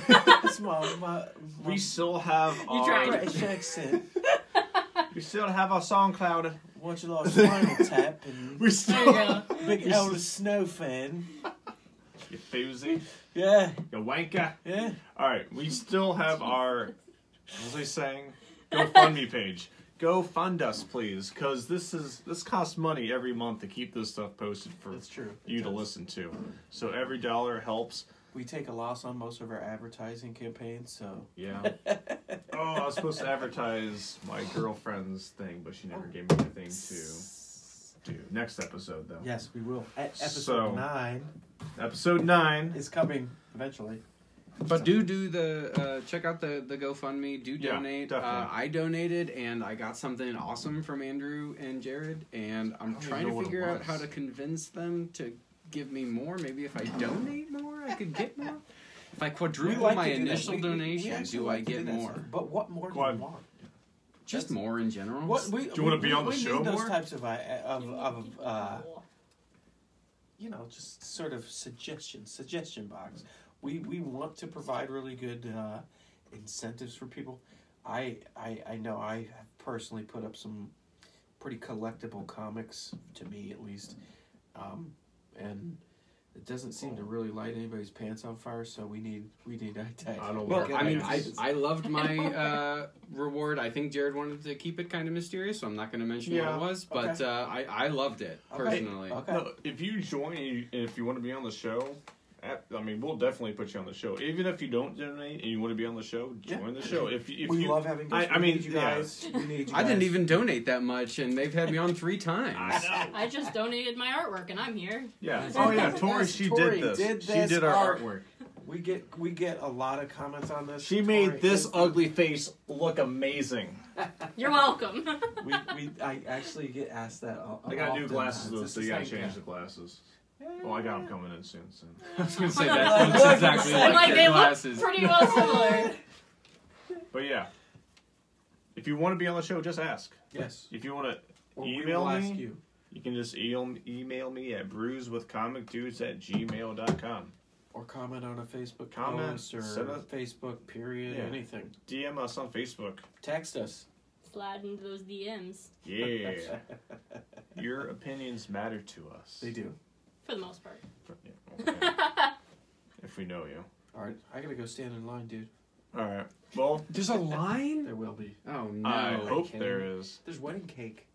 that's my we still have our tried. British accent. we still have our SoundCloud. Watch a lot of Spinal Tap and We There still you go. Big Elder Snow fan. you foozy, Yeah, you wanker. yeah. All right, we still have our what was I saying? GoFundMe page. Go fund us, please, because this costs money every month to keep this stuff posted for That's true. you It to does. listen to. So every dollar helps. We take a loss on most of our advertising campaigns, so Yeah. Oh, I was supposed to advertise my girlfriend's thing, but she never gave me anything to do. Next episode, though. yes, we will. Episode So- 9 Episode 9. is coming eventually. But do the check out the GoFundMe. Do Yeah, donate. definitely. I donated and I got something awesome from Andrew and Jared, and I'm don't trying even know to what it figure out was. how to convince them to give me more. Maybe if I donate more, I could get more. If I quadruple like my to do that. initial We donation, actually do like I to do get that more? stuff. But what more do Quad- you want? Just That's- more in general. What we, Do you wanna be on the we show need those more? types of you know, just sort of suggestion box. We want to provide really good incentives for people. I know I have personally put up some pretty collectible comics, to me at least, and It doesn't seem to really light anybody's pants on fire, so we need eye tag. I don't Well, work I mean, pants. I loved my reward. I think Jared wanted to keep it kind of mysterious, so I'm not going to mention what Yeah, it was. But okay. I loved it personally. Okay. No, if you join and if you want to be on the show, I mean, we'll definitely put you on the show. Even if you don't donate and you want to be on the show, join the show. If we you, love having guests. I mean, you guys. We need you I didn't guys. even donate that much, and they've had me on 3 times. I just donated my artwork and I'm here. Yeah. Oh yeah, Tori. Yes, She Tori did this. did She this did our art. artwork. We get a lot of comments on this. She made Tori this is the- ugly face look amazing. You're welcome. I actually get asked that. I got new often. glasses though, It's so the you gotta same change guy. the glasses. Oh, I got them coming in soon. I was going to say that looks exactly like, Like, they the look glasses. pretty well similar. But yeah, if you want to be on the show, just ask. Yes. If you want to Or we email will me, ask you. you can just email me at brewswithcomicdudes@gmail.com. Or comment on a Facebook Comment, post or send us- Facebook period, Yeah. anything. DM us on Facebook. Text us. Slide into those DMs. Yeah. Your opinions matter to us. They do. For the most part. Yeah, okay. If we know you. All right, I gotta go stand in line, dude. All right. Well, There's a line? There will be. Oh, no. I hope kidding. there is. There's wedding cake.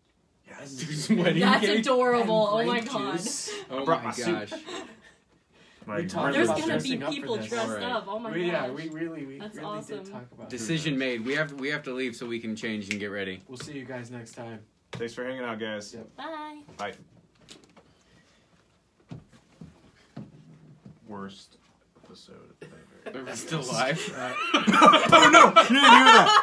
Yes. There's wedding That's cake? adorable. Oh And my grape god. juice. Oh, brought my my suit. gosh. We talked There's about gonna be dressing up for people this. dressed Alright. up. Oh my Yeah, gosh. we really That's did awesome. talk about it. Decision made. We have to leave so we can change and get ready. We'll see you guys next time. Thanks for hanging out, guys. Yep. Bye. Bye. Worst episode ever. Are we still live? Oh no! You didn't hear that!